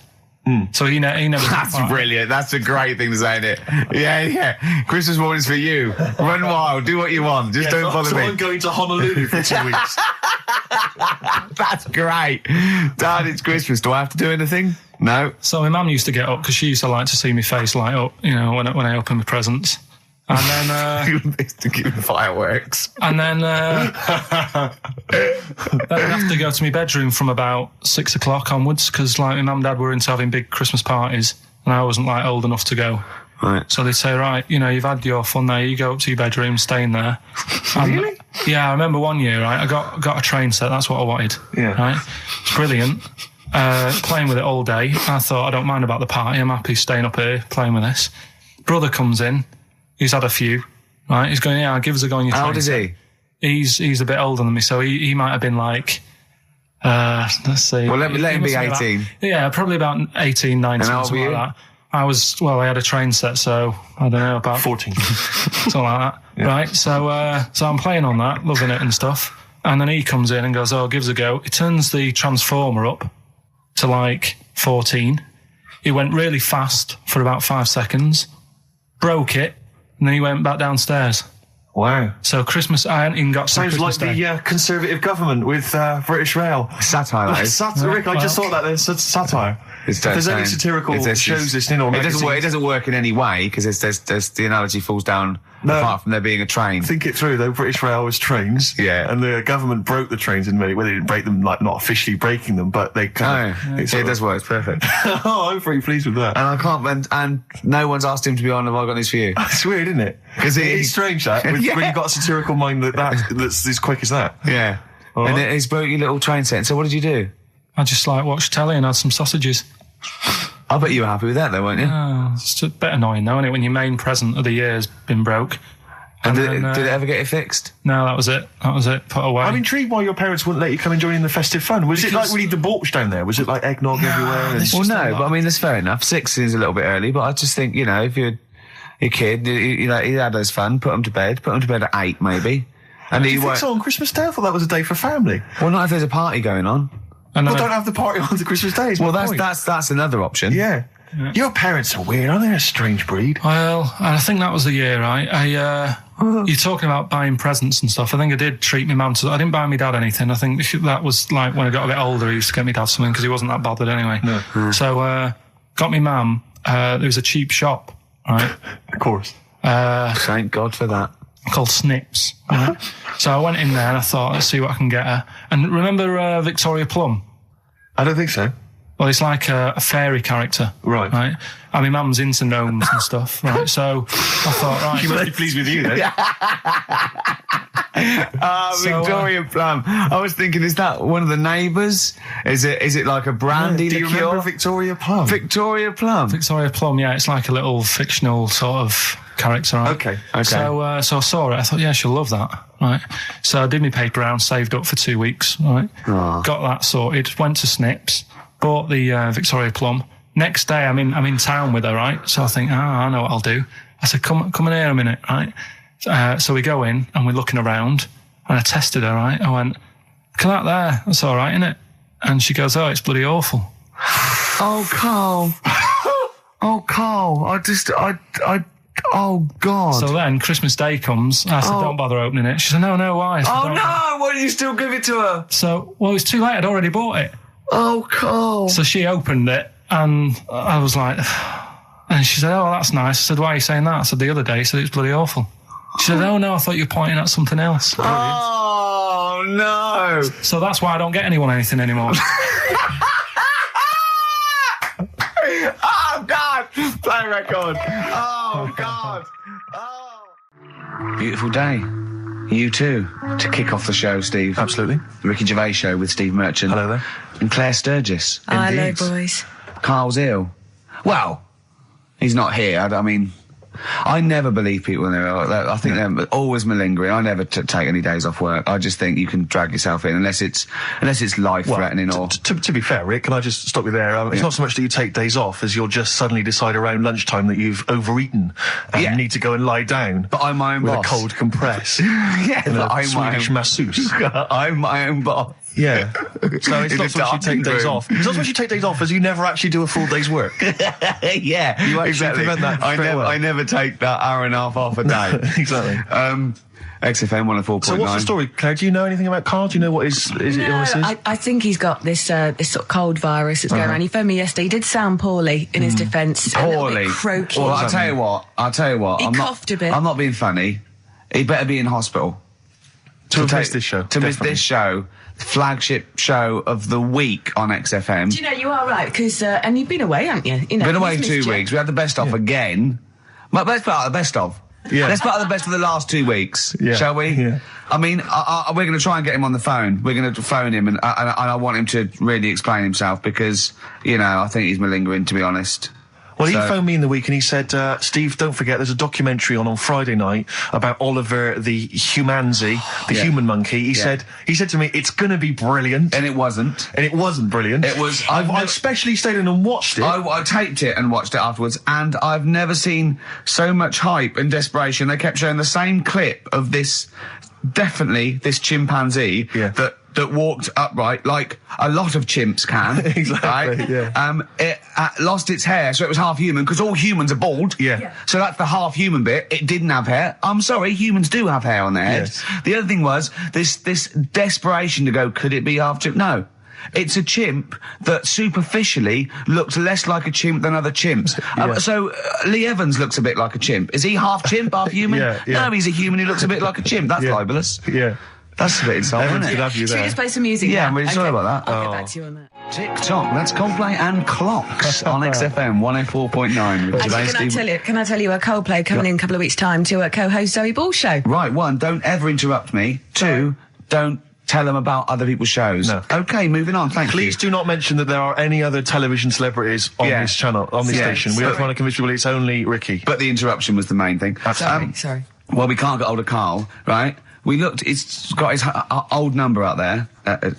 So he never... That's brilliant. That's a great thing to say, isn't it? Yeah. Christmas morning's for you. Run wild. Do what you want. Just don't bother me. I'm going to Honolulu for 2 weeks. That's great. Dad, it's Christmas. Do I have to do anything? No. So my mum used to get up because she used to like to see my face light up, you know, when I open my presents. And then... to give the fireworks. And then I'd have to go to my bedroom from about 6 o'clock onwards because, like, my mum and dad were into having big Christmas parties and I wasn't, like, old enough to go. Right. So they'd say, right, you know, you've had your fun there, you go up to your bedroom, stay in there. Really? Yeah, I remember one year, right, I got a train set, that's what I wanted. Yeah. Right? It's brilliant. Playing with it all day. I thought, I don't mind about the party, I'm happy staying up here, playing with this. Brother comes in, he's had a few, right, he's going, yeah, give us a go on your train. How old is he? He's a bit older than me, so he might have been like, let's see. Well, let him be 18. Yeah, probably about 18, 19, And how old something were like that. I had a train set, so I don't know, about 14. something like that. Yeah. Right, so I'm playing on that, loving it and stuff. And then he comes in and goes, oh, give us a go. He turns the transformer up to like 14. He went really fast for about 5 seconds, broke it, and then he went back downstairs. Wow. So Christmas, I hadn't even got Sounds Christmas like Day. the Conservative government with British Rail. Satire, that is. Rick, I just thought that there's satire. If there's any satirical shows listening or magazines. It doesn't work in any way, because there's the analogy falls down apart from there being a train. Think it through, though. British Rail was trains. Yeah. And the government broke the trains in many, well, they didn't break them, like, not officially breaking them, but they kind of... It does work, it's perfect. Oh, I'm pretty pleased with that. And I can't, and no one's asked him to be on Have I Got News For You? It's weird, isn't it? Because it's strange, that, when you've got a satirical mind that's as quick as that. Yeah. Right. And he's broke your little train set. So what did you do? I just like watched telly and had some sausages. I bet you were happy with that, though, weren't you? It's a bit annoying, though, isn't it, when your main present of the year has been broke. And did it ever get it fixed? No, that was it. Put away. I'm intrigued why your parents wouldn't let you come and join in the festive fun. Was it like really debauched down there? Was it like eggnog everywhere? Well, no, but I mean, that's fair enough. 6 is a little bit early, but I just think, you know, if you're a kid, he had his fun, put him to bed at 8, maybe. And do you think so on Christmas Day? I thought that was a day for family. Well, not if there's a party going on. Well, don't have the party on the Christmas Day. Well, that's another option. Yeah. Your parents are weird, aren't they? A strange breed. Well, I think that was the year, right? You're talking about buying presents and stuff. I think I did treat my mum to... I didn't buy my dad anything. I think that was like when I got a bit older, he used to get me dad something because he wasn't that bothered anyway. No. So, got me mum. There was a cheap shop, right? Of course. Thank God for that. Called Snips. Right? So I went in there and I thought, let's see what I can get her. And remember Victoria Plum? I don't think so. Well, it's like a fairy character. Right. Right. I mean, mum's into gnomes and stuff. Right. So I thought, right. She must be pleased with you then. Victoria Plum. I was thinking, is that one of the neighbours? Is it like a brandy liqueur? Do you remember Victoria Plum? Victoria Plum. Victoria Plum, yeah. It's like a little fictional sort of character, right? Okay. So I saw it. I thought, yeah, she'll love that. Right. So I did my paper round, saved up for 2 weeks. Right. Oh. Got that sorted. Went to Snips. Bought the Victoria Plum. Next day, I'm in town with her, right? So I think, I know what I'll do. I said, come in here a minute, right? So we go in and we're looking around, and I tested her, right? I went, look at that there. That's all right, isn't it? And she goes, oh, it's bloody awful. Oh, Karl. Oh, Karl. Oh, God. So then Christmas Day comes. I said, don't bother opening it. She said, no, why? I said, oh, no. Why did you still give it to her? So, well, it was too late. I'd already bought it. Oh, Karl. So she opened it, and I was like, and she said, oh, that's nice. I said, why are you saying that? I said, the other day, she said, it's bloody awful. She said, oh, no, I thought you were pointing at something else. Oh, no. So that's why I don't get anyone anything anymore. Oh, God. Play record. Oh, God. Oh. Beautiful day. You too, to kick off the show, Steve. Absolutely. The Ricky Gervais Show with Steve Merchant. Hello there. And Claire Sturgis. Hello, boys. Karl's ill. Well, he's not here. I mean, I never believe people when they're ill. I think they're always malingering. I never take any days off work. I just think you can drag yourself in unless it's life-threatening or... To be fair, Rick, can I just stop you there? It's not so much that you take days off as you'll just suddenly decide around lunchtime that you've overeaten and you need to go and lie down. But I'm my own with boss. a cold compress. Yeah, but I'm Swedish masseuse. I'm my own boss. Yeah. So it's not so much you take days off. It's not so much you take days off as you never actually do a full day's work. Yeah, you actually exactly. prevent that. I never take that hour and a half off a day. Exactly. XFM 104.9. So what's the story, Claire? Do you know anything about Karl? Do you know what his illness is? I think he's got this sort of cold virus that's going around. He phoned me yesterday. He did sound poorly in his defence. Poorly. A little bit croaky. Well, I'll tell you what. He coughed a bit. I'm not being funny. He better be in hospital. To miss this show. To miss this show. Flagship show of the week on XFM. Do you know, you are right, because, and you've been away, haven't you? Been away 2 weeks. We had the best off again. But let's put out the best of. Yeah. Let's put out the best of the last 2 weeks, shall we? Yeah. I mean, we're going to try and get him on the phone. We're going to phone him, and I want him to really explain himself because, I think he's malingering, to be honest. Well, he phoned me in the week and he said, Steve, don't forget, there's a documentary on Friday night about Oliver the Humanzi, the human monkey. He said to me, it's going to be brilliant. And it wasn't. And it wasn't brilliant. It was. I especially stayed in and watched it. I taped it and watched it afterwards, and I've never seen so much hype and desperation. They kept showing the same clip of this chimpanzee that walked upright like a lot of chimps can. Exactly, right? yeah. It lost its hair, so it was half human, because all humans are bald. Yeah. So that's the half human bit. It didn't have hair. I'm sorry, humans do have hair on their heads. Yes. The other thing was this desperation to go, could it be half chimp? No. It's a chimp that superficially looks less like a chimp than other chimps. So Lee Evans looks a bit like a chimp. Is he half chimp, half human? Yeah. No, he's a human who looks a bit like a chimp. That's libelous. Yeah. That's a bit insulting, isn't it? Should we just play some music? Yeah, now? I'm really sorry about that. I'll get back to you on that. TikTok, that's Coldplay and Clocks on XFM 104.9. Actually, can I tell you a Coldplay coming in a couple of weeks' time to co-host Zoe Ball's show? Right, 1, don't ever interrupt me. 2, don't tell them about other people's shows. No. Okay, moving on, thank you. Please do not mention that there are any other television celebrities on this channel, on this station. We have to convince people it's only Ricky. But the interruption was the main thing. Sorry. Well, we can't get hold of Karl, right? We looked, it's got his old number out there.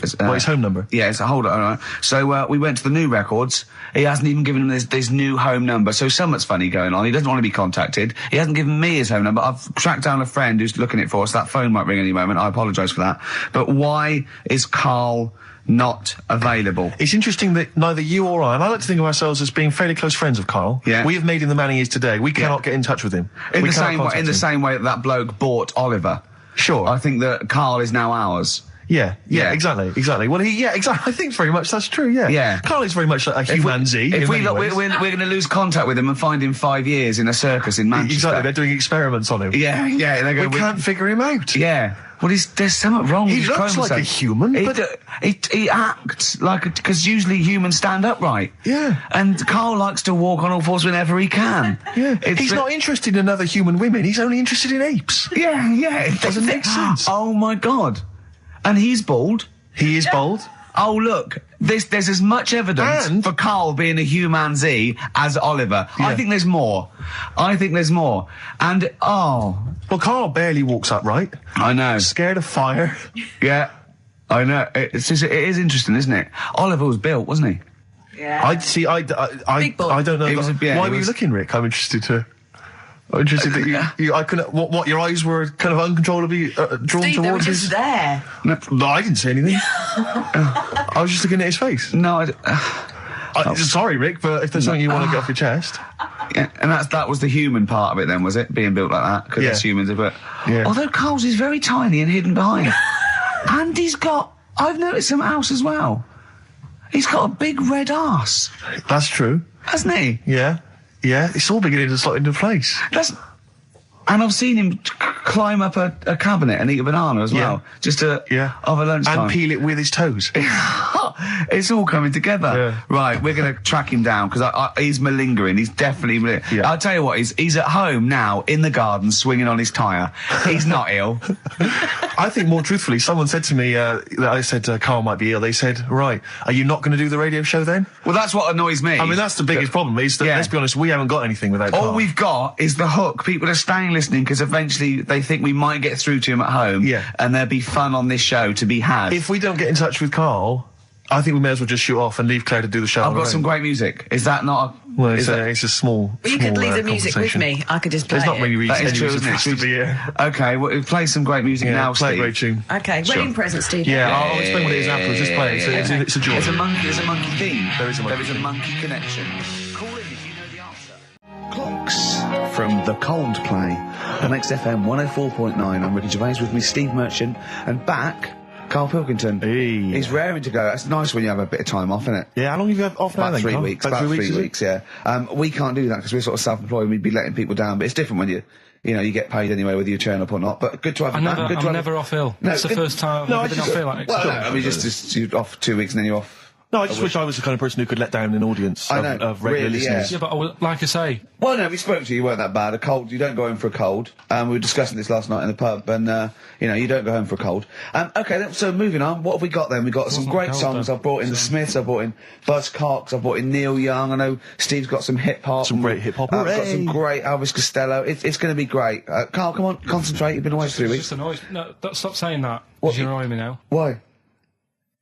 His home number? Yeah, it's a hold on. So, we went to the new records. He hasn't even given him this new home number. So something's funny going on. He doesn't want to be contacted. He hasn't given me his home number. I've tracked down a friend who's looking it for us. That phone might ring any moment. I apologise for that. But why is Karl not available? It's interesting that neither you or I, and I like to think of ourselves as being fairly close friends of Karl. Yeah. We have made him the man he is today. We cannot get in touch with him. In the same way that bloke bought Oliver. Sure. I think that Karl is now ours. Yeah, exactly. Well, exactly. I think very much that's true, yeah. Yeah. Karl is very much like a humanzee. If we look, we're going to lose contact with him and find him 5 years in a circus in Manchester. Exactly, they're doing experiments on him. Yeah. We can't figure him out. Yeah. Well, there's something wrong with his chromosomes. He looks like a human, but... He acts like because usually humans stand upright. Yeah. And Karl likes to walk on all fours whenever he can. Yeah. He's not interested in other human women, he's only interested in apes. Yeah. It doesn't make sense. Oh, my God. And he's bald. He is bald. Oh, look, there's as much evidence for Karl being a humanzee as Oliver. Yeah. I think there's more. And, well, Karl barely walks upright. I know. Scared of fire. Yeah, I know. It is interesting, isn't it? Oliver was built, wasn't he? Yeah. I don't know. Why were you looking, Rick? I'm interested that you I couldn't, what, your eyes were kind of uncontrollably drawn Steve, towards they were just there. No, I didn't say anything. I was just looking at his face. No, sorry, Rick, but if there's something you want to get off your chest. Yeah, and that was the human part of it then, was it? Being built like that? Because it's humans, but... Yeah. Although Karl's is very tiny and hidden behind. And I've noticed something else as well. He's got a big red arse. That's true. Hasn't he? Yeah. Yeah, it's all beginning to slot into place. And I've seen him climb up a cabinet and eat a banana as well. Just over lunchtime. And peel it with his toes. It's all coming together. Yeah. Right, we're going to track him down, because he's malingering. He's definitely malingering. Yeah. I'll tell you what, he's at home now, in the garden, swinging on his tyre. He's not ill. I think more truthfully, someone said to me, that I said Karl might be ill. They said, right, are you not going to do the radio show then? Well, that's what annoys me. I mean, that's the biggest problem, is that, let's be honest, we haven't got anything without Karl. All we've got is the hook. People are staying listening because eventually they think we might get through to him at home. Yeah. And there'll be fun on this show to be had. If we don't get in touch with Karl, I think we may as well just shoot off and leave Claire to do the show. I've got some great music. Is that not Well, it's a small. Well, you could leave the music with me. I could just play it. There's not many reasons. That is true, isn't it? To be here. Okay, well, play some great music now, play Steve. a great tune. Okay, wedding present, Steve. Yeah, I'll explain what it is afterwards. Just play it. It's a joy. There's a monkey theme. There is a monkey connection. Call in if you know the answer. Clocks from the Coldplay on XFM 104.9. I'm Ricky Gervais, with me Steve Merchant, and back Karl Pilkington. Hey. He's raring to go. It's nice when you have a bit of time off, isn't it? Yeah, how long have you had off now? About 3 weeks. About 3 weeks, yeah. We can't do that because we're sort of self-employed. We'd be letting people down, but it's different when you get paid anyway, whether you turn up or not. But good to have you back. I'm never off ill. That's the first time I've ever been off ill. Well, I mean, just you're off 2 weeks and then you're off No, I just wish I was the kind of person who could let down an audience of regular listeners. Yeah, but like I say... Well, no, we spoke to you, you weren't that bad. A cold, you don't go home for a cold. We were discussing this last night in the pub, and, you don't go home for a cold. Okay, so moving on, what have we got then? We've got some great songs. I've brought in the Smiths, I've brought in Buzzcocks, I've brought in Neil Young, I know Steve's got some hip-hop. Some great hip-hop. I've got some great Elvis Costello. It's going to be great. Karl, come on, concentrate, you've been away for 3 weeks. Just annoyed. No, stop saying that, because you're annoying me now. Why?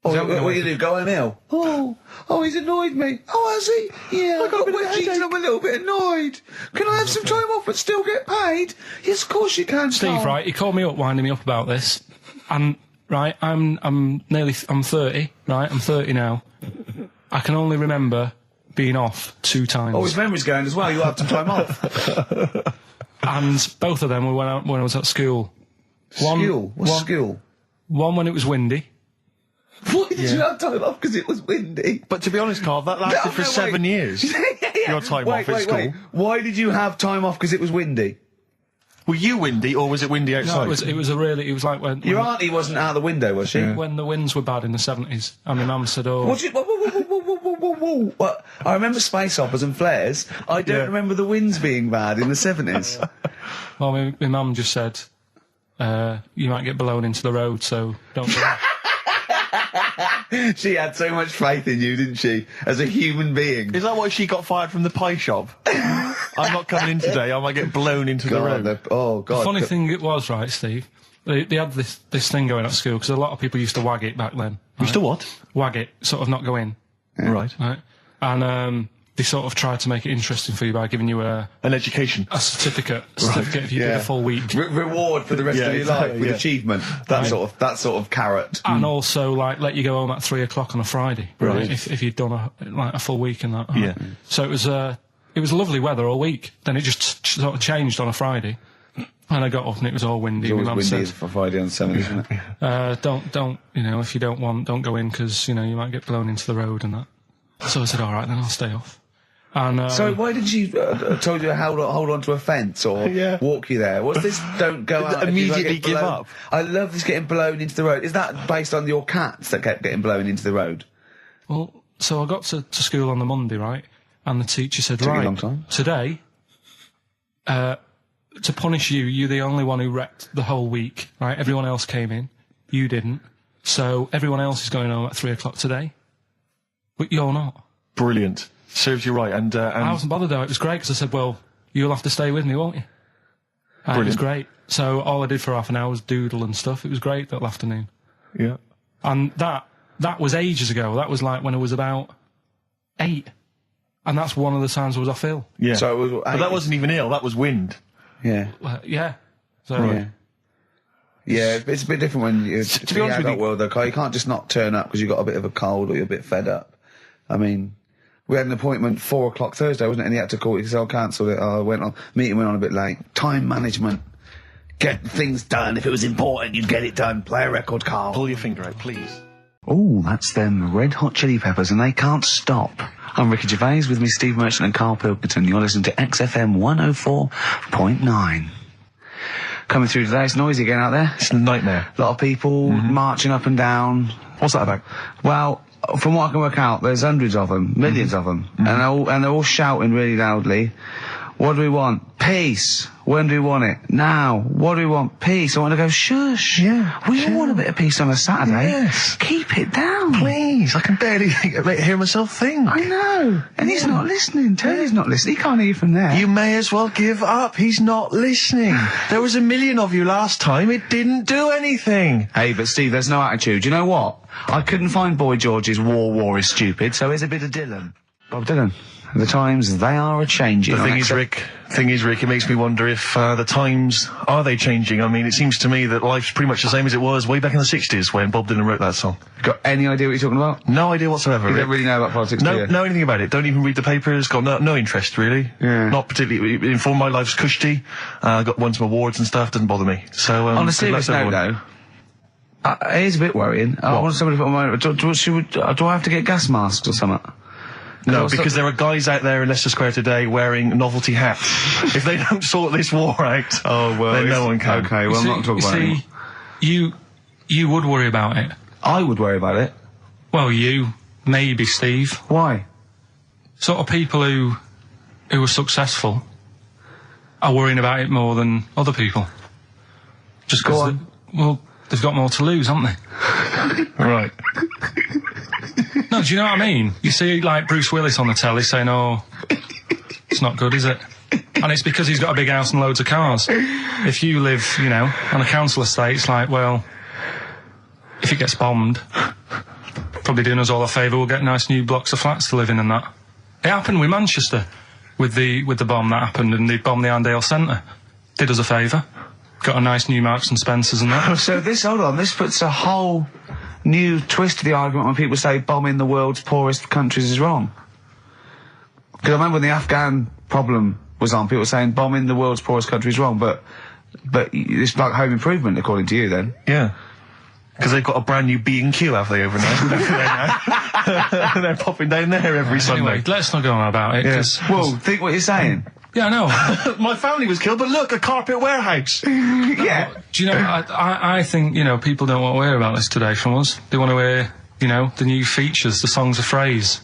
What you do? Go home ill? Oh, he's annoyed me. Oh, has he? Yeah, I got a wedgie and I'm a little bit annoyed. Can I have some time off but still get paid? Yes, of course you can, Steve, Karl. right, he called me up, winding me up about this, and, right, I'm 30, right, I'm 30 now. I can only remember being off 2 times. Oh, his memory's going as well, you had some time off. And both of them were when I was at school. What's school? One when it was windy. Why did you have time off? Because it was windy. But to be honest, Karl, that lasted for 7 years. Your time off at school. Why did you have time off? Because it was windy. Were you windy, or was it windy outside? No, it was like when... Your auntie wasn't out the window, was she? When the winds were bad in the 70s, and my mum said, oh... What? I remember space operas and flares. I don't remember the winds being bad in the 70s. Well, my mum just said, you might get blown into the road, so don't go. She had so much faith in you, didn't she? As a human being. Is that why she got fired from the pie shop? I'm not coming in today, I might get blown into the road. God. The funny thing it was, right, Steve, they had this thing going at school, because a lot of people used to wag it back then. Used to what? Wag it, sort of not go in. Yeah. Right. And they sort of tried to make it interesting for you by giving you an education. A certificate if you did a full week. Reward for the rest of your life with achievement. That sort of carrot. And also, like, let you go home at 3 o'clock on a Friday. Right. If you'd done a full week and that. Yeah. So it was lovely weather all week. Then it just sort of changed on a Friday. And I got up and it was all windy. It was always windy for Friday on Sunday, isn't it? Don't, if you don't go in, because, you might get blown into the road and that. So I said, all right, then I'll stay off. And, so why did she told you to hold on to a fence or walk you there? What's this? Don't go out. Immediately give up. I love this getting blown into the road. Is that based on your cats that kept getting blown into the road? Well, so I got to school on the Monday, right? And the teacher said, right, a long time. Today, to punish you, you're the only one who wrecked the whole week, right? Everyone else came in. You didn't. So everyone else is going home at 3 o'clock today. But you're not. Brilliant. Serves you right. And I wasn't bothered though. It was great because I said, well, you'll have to stay with me, won't you? And it was great. So all I did for half an hour was doodle and stuff. It was great that afternoon. Yeah. And that was ages ago. That was like when I was about 8. And that's one of the times I was off ill. Yeah. So it was, but that wasn't even ill. That was wind. Yeah. Yeah. So. Right. Yeah, it's a bit different when you're to be honest with you, world though, Karl. You can't just not turn up because you've got a bit of a cold or you're a bit fed up. I mean, we had an appointment 4 o'clock Thursday, wasn't it? And he had to call it because I cancelled it. Meeting went on a bit late. Time management. Get things done. If it was important, you'd get it done. Play a record, Karl. Pull your finger out, please. Oh, that's them Red Hot Chili Peppers, and they can't stop. I'm Ricky Gervais, with me Steve Merchant and Karl Pilkington. You're listening to XFM 104.9. Coming through today, it's noisy again out there. It's a nightmare. A lot of people marching up and down. What's that about? Well, from what I can work out, there's hundreds of them, millions of them, and they're all shouting really loudly. What do we want? Peace. When do we want it? Now. What do we want? Peace. I want to go, shush. Yeah. We all want a bit of peace on a Saturday. Yes. Keep it down. Please. I can barely hear myself think. I know. And he's not listening. Tony's not listening. He can't hear you from there. You may as well give up. He's not listening. There was 1 million of you last time. It didn't do anything. Hey, but Steve, there's no attitude. You know what? I couldn't find Boy George's War is Stupid, so here's a bit of Dylan. Bob Dylan. The times, they are a-changing. The thing is, Rick, it makes me wonder if the times, are they changing? I mean, it seems to me that life's pretty much the same as it was way back in the 60s when Bob Dylan wrote that song. Got any idea what you're talking about? No idea whatsoever, You Rick. don't really know about politics, do you? Know anything about it. Don't even read the papers. Got no interest, really. Yeah. Not particularly informed. My life's cushy. Won some awards and stuff. Doesn't bother me. So, on a serious note, though, it is a bit worrying. I want somebody to put my... Do I have to get gas masks or something? No, because there are guys out there in Leicester Square today wearing novelty hats. If they don't sort this war out, then no one can. Okay, well, I'm not talking about it. You would worry about it. I would worry about it. Well, you, maybe Steve. Why? Sort of people who are successful are worrying about it more than other people. Just because, they've got more to lose, haven't they? Right. No, do you know what I mean? You see, like, Bruce Willis on the telly saying, oh, it's not good, is it? And it's because he's got a big house and loads of cars. If you live, you know, on a council estate, it's like, well, if it gets bombed, probably doing us all a favour, we'll get nice new blocks of flats to live in and that. It happened with Manchester, with the bomb that happened, and they bombed the Arndale Centre. Did us a favour. Got a nice new Marks and Spencers and that. So this puts a whole new twist to the argument when people say bombing the world's poorest countries is wrong. Because I remember when the Afghan problem was on, people were saying bombing the world's poorest country is wrong, but it's like home improvement, according to you, then. Yeah. Because they've got a brand new B&Q, have they, over there? They're popping down there every Sunday. Anyway, let's not go on about it. Yeah. Well, think what you're saying. Yeah, I know. My family was killed, but look, a carpet warehouse. Yeah. Do you know, I think, you know, people don't want to hear about this today from us. They want to hear, you know, the new features, the songs of phrase.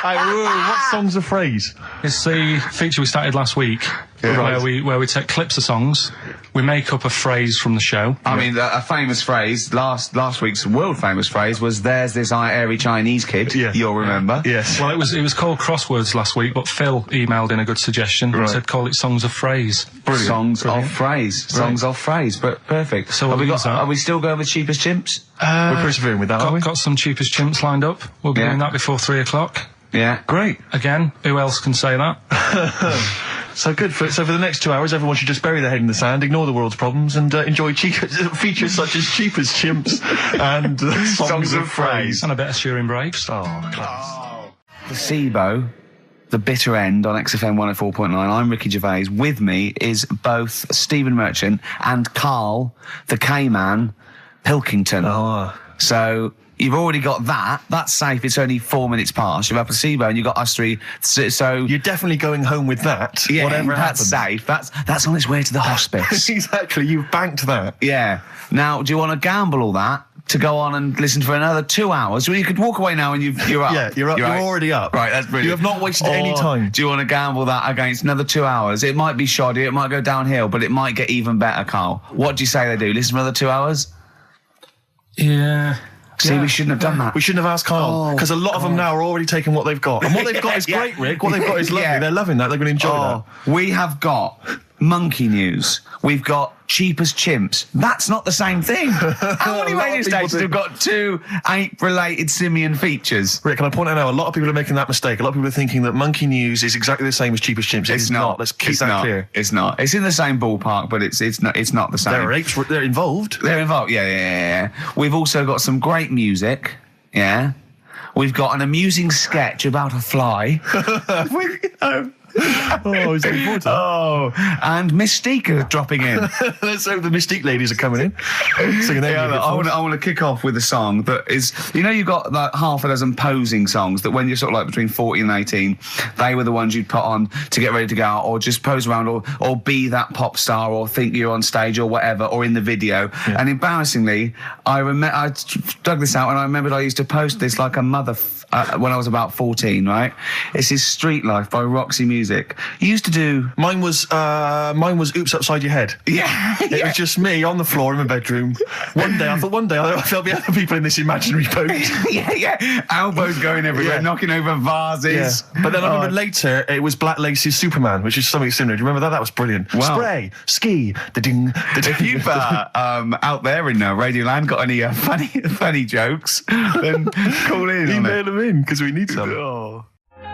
What song's a phrase? It's the feature we started last week, where we take clips of songs, we make up a phrase from the show. I mean, a famous phrase, last week's world famous phrase was, there's this airy Chinese kid, you'll remember. Yes. Well, it was called Crosswords last week, but Phil emailed in a good suggestion and said call it Songs of Phrase. Brilliant. Songs of phrase. Songs of phrase, but perfect. So are we still going with Cheapest Chimps? We're persevering with that, aren't we? Got some Cheapest Chimps lined up. We'll be doing that before 3 o'clock. Yeah. Great. Again, who else can say that? So good. So for the next 2 hours, everyone should just bury their head in the sand, ignore the world's problems, and enjoy features such as Cheapest Chimps and Songs of Phrase. And a bit of Shearing Brakes. Oh, class. Placebo, the bitter end on XFM 104.9. I'm Ricky Gervais. With me is both Stephen Merchant and Karl, the K-Man, Pilkington. Oh. So you've already got that. That's safe. It's only 4 minutes past. You've had Placebo and you've got us three. So you're definitely going home with that. Yeah, whatever that's happens. safe. That's on its way to the hospice. Exactly. You've banked that. Yeah. Now, do you want to gamble all that to go on and listen for another 2 hours? Well, you could walk away now and you're up. Yeah, you're up. You're already up. Right, that's brilliant. You have not wasted any time. Do you want to gamble that against another 2 hours? It might be shoddy, it might go downhill, but it might get even better, Karl. What do you say they do? Listen for another 2 hours? Yeah. See, we shouldn't have done that. We shouldn't have asked Karl, because a lot of them now are already taking what they've got. And what they've got is great, Rick. What they've got is lovely. They're loving that. They're going to enjoy that. We have got monkey news. We've got Cheapest Chimps. That's not the same thing. How many radio stations have got two ape-related simian features? Rick, can I point out now, a lot of people are making that mistake. A lot of people are thinking that monkey news is exactly the same as Cheapest Chimps. It's not. Let's keep that clear. It's not. It's in the same ballpark, but it's not the same. There are apes. They're involved. They're involved. Yeah. We've also got some great music. Yeah. We've got an amusing sketch about a fly. He's looking forward to that. Oh, and Mystique are dropping in. Let's hope the Mystique ladies are coming in. Singing I want to kick off with a song that is, you know, you've got like half a dozen posing songs that when you're sort of like between 14 and 18, they were the ones you'd put on to get ready to go out, or just pose around, or be that pop star, or think you're on stage, or whatever, or in the video. Yeah. And embarrassingly, I dug this out, and I remembered I used to post this like a mother when I was about 14, right? This is Street Life by Roxy Music. You used to do... Mine was Oops Upside Your Head. Yeah. It was just me on the floor in my bedroom. One day there'll be other people in this imaginary boat. yeah. Elbows going everywhere, knocking over vases. Yeah. But then I remember later, it was Black Lace's Superman, which is something similar. Do you remember that? That was brilliant. Wow. Spray, ski, da-ding, da-ding. If you've out there in Radioland got any funny jokes, then call in. Email them in, because we need some.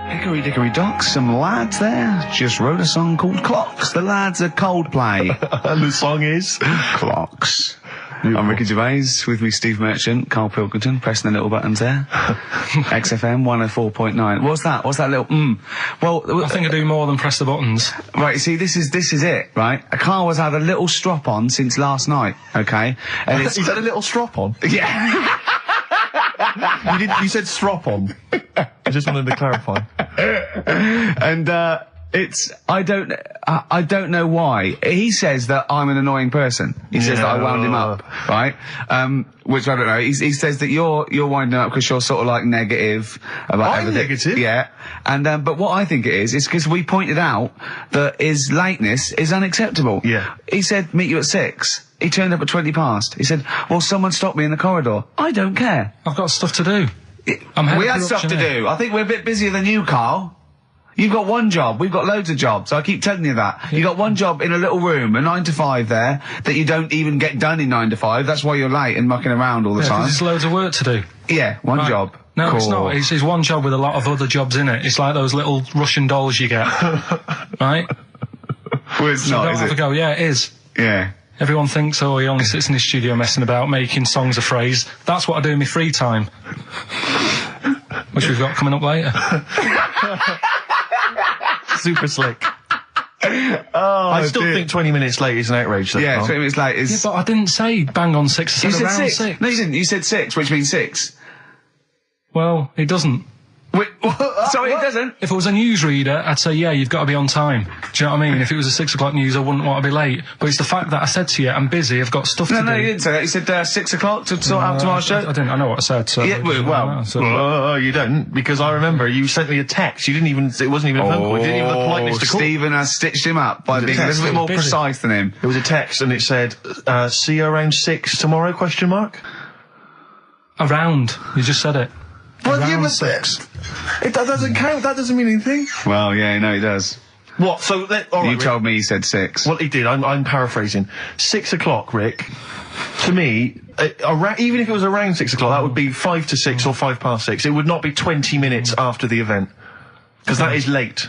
Hickory dickory dock, some lads there just wrote a song called Clocks. The lads are Coldplay. And the song is Clocks. I'm Ricky Gervais, with me Steve Merchant, Karl Pilkington, pressing the little buttons there. XFM 104.9. What's that little Well, I think I do more than press the buttons. Right, see, this is it, right? Karl has had a little strop on since last night, okay? And he's had a little strop on? Yeah. You said strop on. I just wanted to clarify. And I don't know why. He says that I'm an annoying person. He says that I wound him up, right? Which I don't know. He says that you're winding up because you're sort of like negative about everything. Negative? Yeah. And, but what I think it is because we pointed out that his lateness is unacceptable. Yeah. He said, meet you at 6. He turned up at 20 past. He said, well, someone stopped me in the corridor. I don't care. I've got stuff to do. We had stuff to do. I think we're a bit busier than you, Karl. You've got one job. We've got loads of jobs. I keep telling you that. You got one job in a little room, a 9 to 5 there, that you don't even get done in 9 to 5. That's why you're late and mucking around all the time. There's loads of work to do. Yeah, one job. No, cool. It's not. It's one job with a lot of other jobs in it. It's like those little Russian dolls you get. Right? Well, it's not, is it? Go. Yeah, it is. Yeah. Everyone thinks, oh, he only sits in his studio messing about, making songs a phrase. That's what I do in my free time. Which we've got coming up later. Super slick. I still think 20 minutes late is an outrage, though. Yeah, 20 minutes late is... Yeah, but I didn't say bang on 6. I said around 6. No, you didn't. You said 6, which means 6. Well, it doesn't. Wait, sorry, it doesn't? If it was a newsreader, I'd say, yeah, you've got to be on time. Do you know what I mean? If it was a 6 o'clock news, I wouldn't want to be late. But it's the fact that I said to you, I'm busy, I've got stuff to do. No, you didn't say that. You said 6 o'clock to sort out tomorrow's show. I didn't. I know what I said. So yeah, well, you don't, because I remember you sent me a text. You didn't even, it wasn't even a phone call. You didn't even have the politeness to call. Stephen has stitched him up by being a little bit more precise than him. It was a text and it said, see you around 6 tomorrow, question mark? Around. You just said it. Well, around 6. That doesn't count. That doesn't mean anything. Well, yeah, no, it does. What? So all right, you told me he said 6. Well, he did. I'm paraphrasing. 6 o'clock, Rick. To me, even if it was around 6 o'clock, that would be 5 to 6 or 5 past 6. It would not be 20 minutes after the event, because that is late.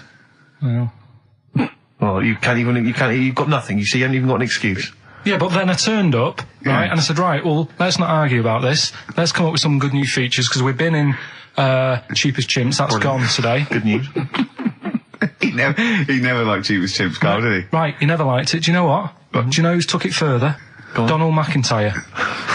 Well, you've got nothing. You see, you haven't even got an excuse. Yeah, but then I turned up, right, and I said, right, well, let's not argue about this. Let's come up with some good new features, because we've been in Cheap as Chimps. That's gone today. Good news. He never liked Cheap as Chimps, Karl, did he? Right, he never liked it. Do you know what? Do you know who's took it further? Donald McIntyre.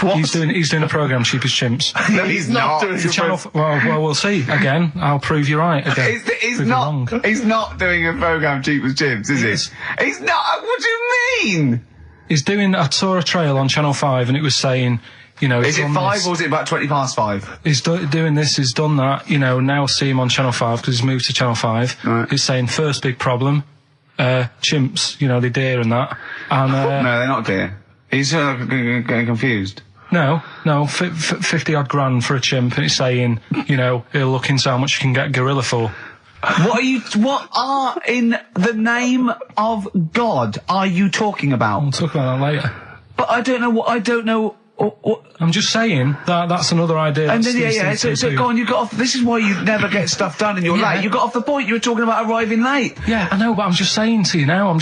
What? He's doing a programme, Cheap as Chimps. No, he's not doing a program. Well, we'll see. Again, I'll prove you right. Again, he's not doing a programme, Cheap as Chimps, is he? He's not. What do you mean? He's doing. I saw a trail on Channel 5, and it was saying, you know, is it 5 or is it about 20 past 5? He's doing this. He's done that. You know, now see him on Channel 5 because he's moved to Channel 5. Right. He's saying first big problem, chimps. You know, they're deer and that. And no, they're not deer. He's getting confused. No, 50 odd grand for a chimp, and it's saying, you know, he'll look into how much you can get gorilla for. What are in the name of God are you talking about? We'll talk about that later. But I don't know. I'm just saying that's another idea. And then so go on. You got off. This is why you never get stuff done, and you're late. You got off the point. You were talking about arriving late. Yeah, I know, but I'm just saying to you now. I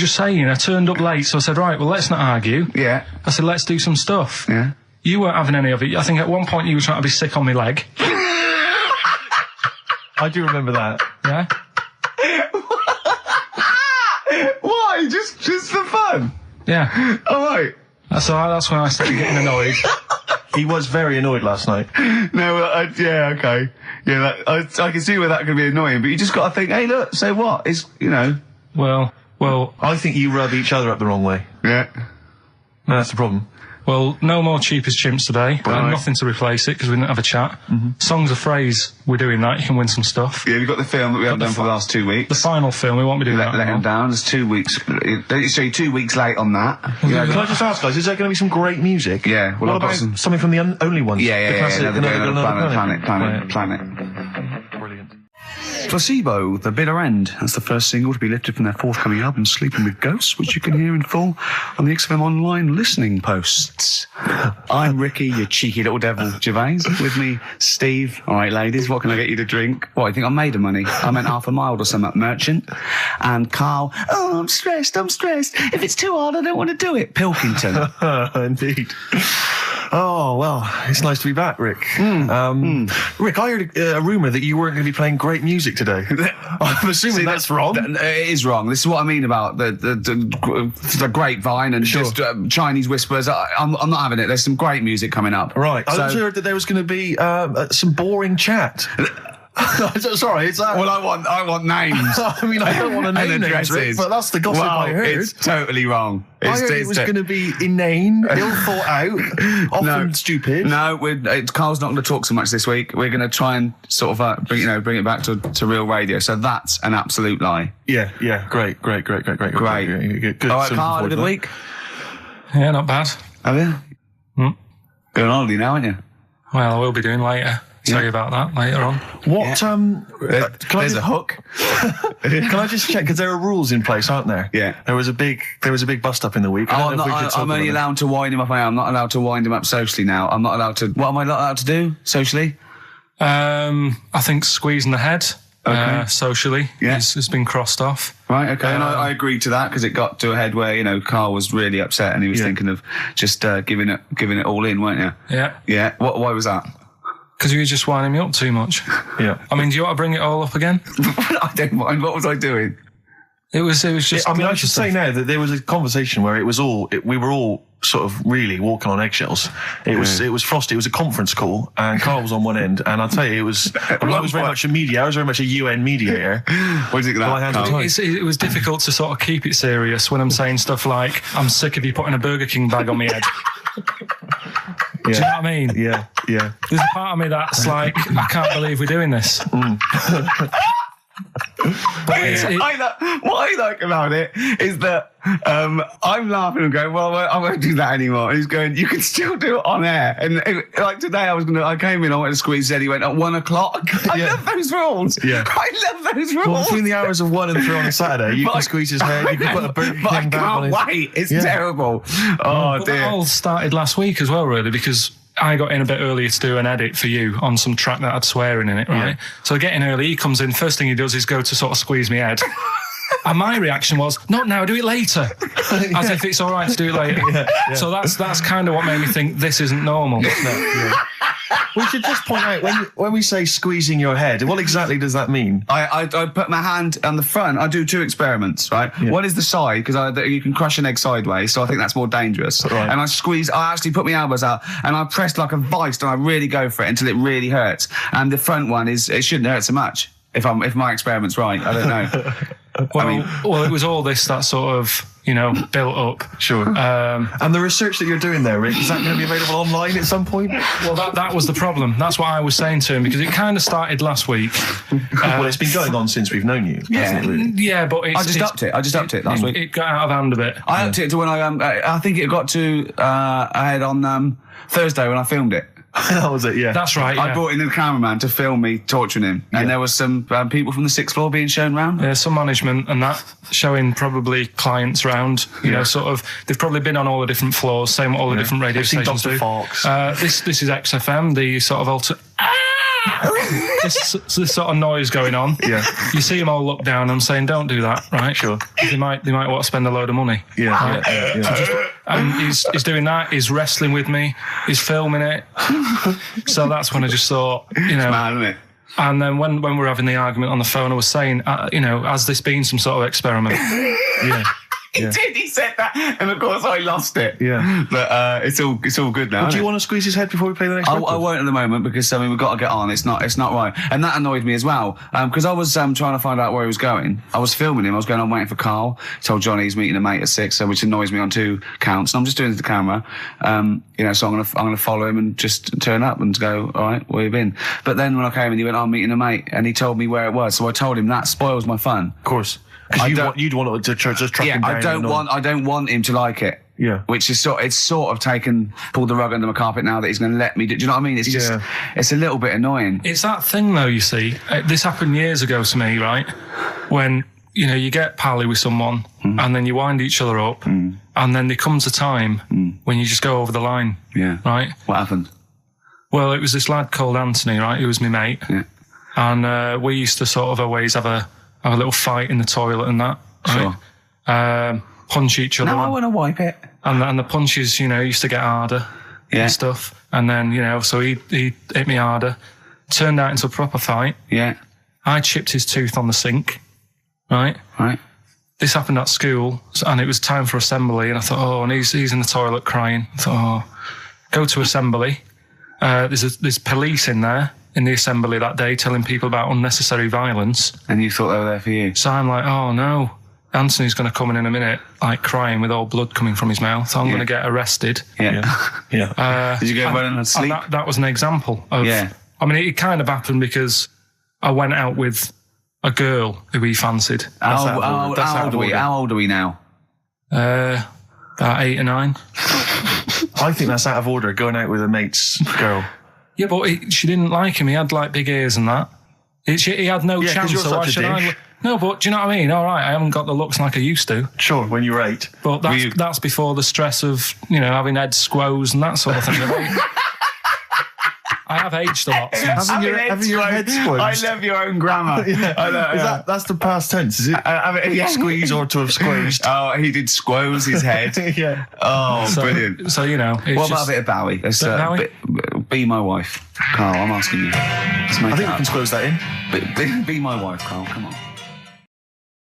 turned up late, so I said, right, well, let's not argue. Yeah. I said, let's do some stuff. Yeah. You weren't having any of it. I think at one point you were trying to be sick on my leg. I do remember that. Yeah. Why? Just for fun? Yeah. All right. So that's when I started getting annoyed. He was very annoyed last night. No, yeah, okay. Yeah, I can see where that could be annoying, but you just got to think, hey, look, so what? It's, you know. Well. I think you rub each other up the wrong way. Yeah. No, that's the problem. Well, no more Cheap as Chimps today. Right. Nothing to replace it because we didn't have a chat. Songs of Phrase, we're doing that. You can win some stuff. Yeah, we've got the film that we haven't done for the last 2 weeks. The final film, we won't be doing that. Let him down. There's 2 weeks. So you're 2 weeks late on that. Yeah, can I just ask, guys, is there going to be some great music? Yeah. Well, what about something from the Only Ones? Yeah. Planet. Brilliant. Placebo, The Bitter End. That's the first single to be lifted from their forthcoming album, Sleeping with Ghosts, which you can hear in full on the XFM Online listening posts. I'm Ricky, you cheeky little devil, Gervais. With me, Steve. All right, ladies, what can I get you to drink? What, you think I'm made of money? I meant half a mile or something, merchant. And Karl, I'm stressed. If it's too hard, I don't want to do it. Pilkington. Indeed. Oh, well, it's nice to be back, Rick. Rick, I heard a rumour that you weren't going to be playing great music today. I'm assuming that's wrong. It is wrong. This is what I mean about the grapevine and just Chinese whispers. I'm not having it. There's some great music coming up. Right. I also heard that there was going to be some boring chat. Sorry, it's that. Well, I want names. I mean, I don't want to name names, Rick, but that's the gossip I heard. It's totally wrong. I heard it was going to be inane, ill thought out, often stupid. No, Karl's not going to talk so much this week. We're going to try and sort of bring it back to real radio. So that's an absolute lie. Yeah. Great. Good. All right, Karl, had a good week? Yeah, not bad. Have you? Going on holiday now, aren't you? Well, I will be doing later. Tell you about that later on. What? There's a hook. Can I just check? Because there are rules in place, aren't there? Yeah. There was a big bust up in the week. I'm only allowed to wind him up. I'm not allowed to wind him up socially now. I'm not allowed to. What am I not allowed to do socially? I think squeezing the head. Socially, has been crossed off. Right, okay, and I agreed to that because it got to a head where Karl was really upset and he was thinking of just giving it all in, weren't you? Yeah. Why was that? Because you were just winding me up too much. Yeah. I mean, do you want to bring it all up again? I don't mind. What was I doing? It was just. I mean, I should say now that there was a conversation where we were all sort of really walking on eggshells. It was frosty. It was a conference call, and Karl was on one end. And I'll tell you, I was very much a mediator. I was very much a UN mediator. What is it like? It was difficult to sort of keep it serious when I'm saying stuff like, "I'm sick of you putting a Burger King bag on my head." Do you know what I mean? Yeah. There's a part of me that's like, I can't believe we're doing this. What I like about it is that I'm laughing and going, well, I won't do that anymore. And he's going, you can still do it on air. And like today, I came in, I went to squeeze his head. He went at 1 o'clock. I love those rules. Yeah. I love those rules. Well, between the hours of 1 and 3 on a Saturday, you can squeeze his head. You can put a Burger King back on his. I can't wait. It's terrible. Oh dear. That all started last week as well, really, because I got in a bit earlier to do an edit for you on some track that had swearing in it, right? Yeah. So I get in early, he comes in, first thing he does is go to sort of squeeze me head. And my reaction was, not now, do it later. As if it's all right to do it later. Yeah. So that's kind of what made me think this isn't normal. We should just point out, when we say squeezing your head, what exactly does that mean? I put my hand on the front. I do 2 experiments, right? Yeah. One is the side, because you can crush an egg sideways, so I think that's more dangerous. Right. And I actually put my elbows out, and I press like a vice, and I really go for it until it really hurts. And the front one it shouldn't hurt so much, if my experiment's right. I don't know. Well, it was all this that sort of, built up. Sure. And the research that you're doing there, Rick, is that going to be available online at some point? Well, that was the problem. That's what I was saying to him, because it kind of started last week. Well, it's been going on since we've known you. Yeah, yeah, but I just upped it last week. It got out of hand a bit. I upped it to when I think it got to ahead on Thursday when I filmed it. That was it, yeah. That's right, yeah. I brought in a cameraman to film me torturing him. And there was some people from the 6th floor being shown round. Yeah, some management and that, showing probably clients round. Sort of, they've probably been on all the different floors, saying what all the different radio stations do. This is XFM, the sort of this sort of noise going on. Yeah. You see them all look down and saying, don't do that, right? Sure. They might want to spend a load of money. Yeah. Right? Yeah. And he's doing that, he's wrestling with me, he's filming it. So that's when I just thought, It's mad, isn't it? And then when we were having the argument on the phone, I was saying, has this been some sort of experiment? Yeah. He did. He said that, and of course I lost it. Yeah, but it's all good now. Do you want to squeeze his head before we play the next? I won't at the moment because we've got to get on. It's not right, and that annoyed me as well because I was trying to find out where he was going. I was filming him. I was going on waiting for Karl. Told Johnny he's meeting a mate at 6, which annoys me on 2 counts. And I'm just doing it to the camera, So I'm gonna follow him and just turn up and go. All right, where you been? But then when I came in, he went, "I'm meeting a mate," and he told me where it was. So I told him that spoils my fun. Of course. You'd want to just track him down. I don't want him to like it. Yeah. Which is pulled the rug under my carpet now that he's going to let me do. Do you know what I mean? It's just, it's a little bit annoying. It's that thing though, you see. This happened years ago to me, right? When, you get pally with someone and then you wind each other up and then there comes a time when you just go over the line. Yeah. Right? What happened? Well, it was this lad called Anthony, right? Who was my mate. Yeah. And we used to sort of always have a little fight in the toilet and that. Sure. Right? Punch each other. No, I want to wipe it. And the punches, used to get harder and stuff. And then, so he hit me harder. Turned out into a proper fight. Yeah. I chipped his tooth on the sink. Right? Right. This happened at school, and it was time for assembly, and I thought, and he's in the toilet crying. I thought, go to assembly. There's police in there. in the assembly that day telling people about unnecessary violence. And you thought they were there for you? So I'm like, oh no, Anthony's going to come in a minute, like crying with all blood coming from his mouth. I'm going to get arrested. Yeah. Did you go home and sleep? And that was an example of... Yeah. I mean, it kind of happened because I went out with a girl who he fancied. How old are we now? About 8 or 9. I think that's out of order, going out with a mate's girl. Yeah, but she didn't like him. He had like big ears and that. He had no chance. You're so why should I? No, but do you know what I mean? All right, I haven't got the looks like I used to. Sure, when you were 8. But that's before the stress of, having head squoes and that sort of thing. I have aged a lot since. Having your head squeezed. I love your own grammar. That's the past tense, is it? Squeeze or to have squeezed. Oh, he did squoze his head. Yeah. Oh, brilliant. So, what about a bit of Bowie? Be my wife. Carl, I'm asking you. I think we can squoze that in. Be my wife, Carl. Come on.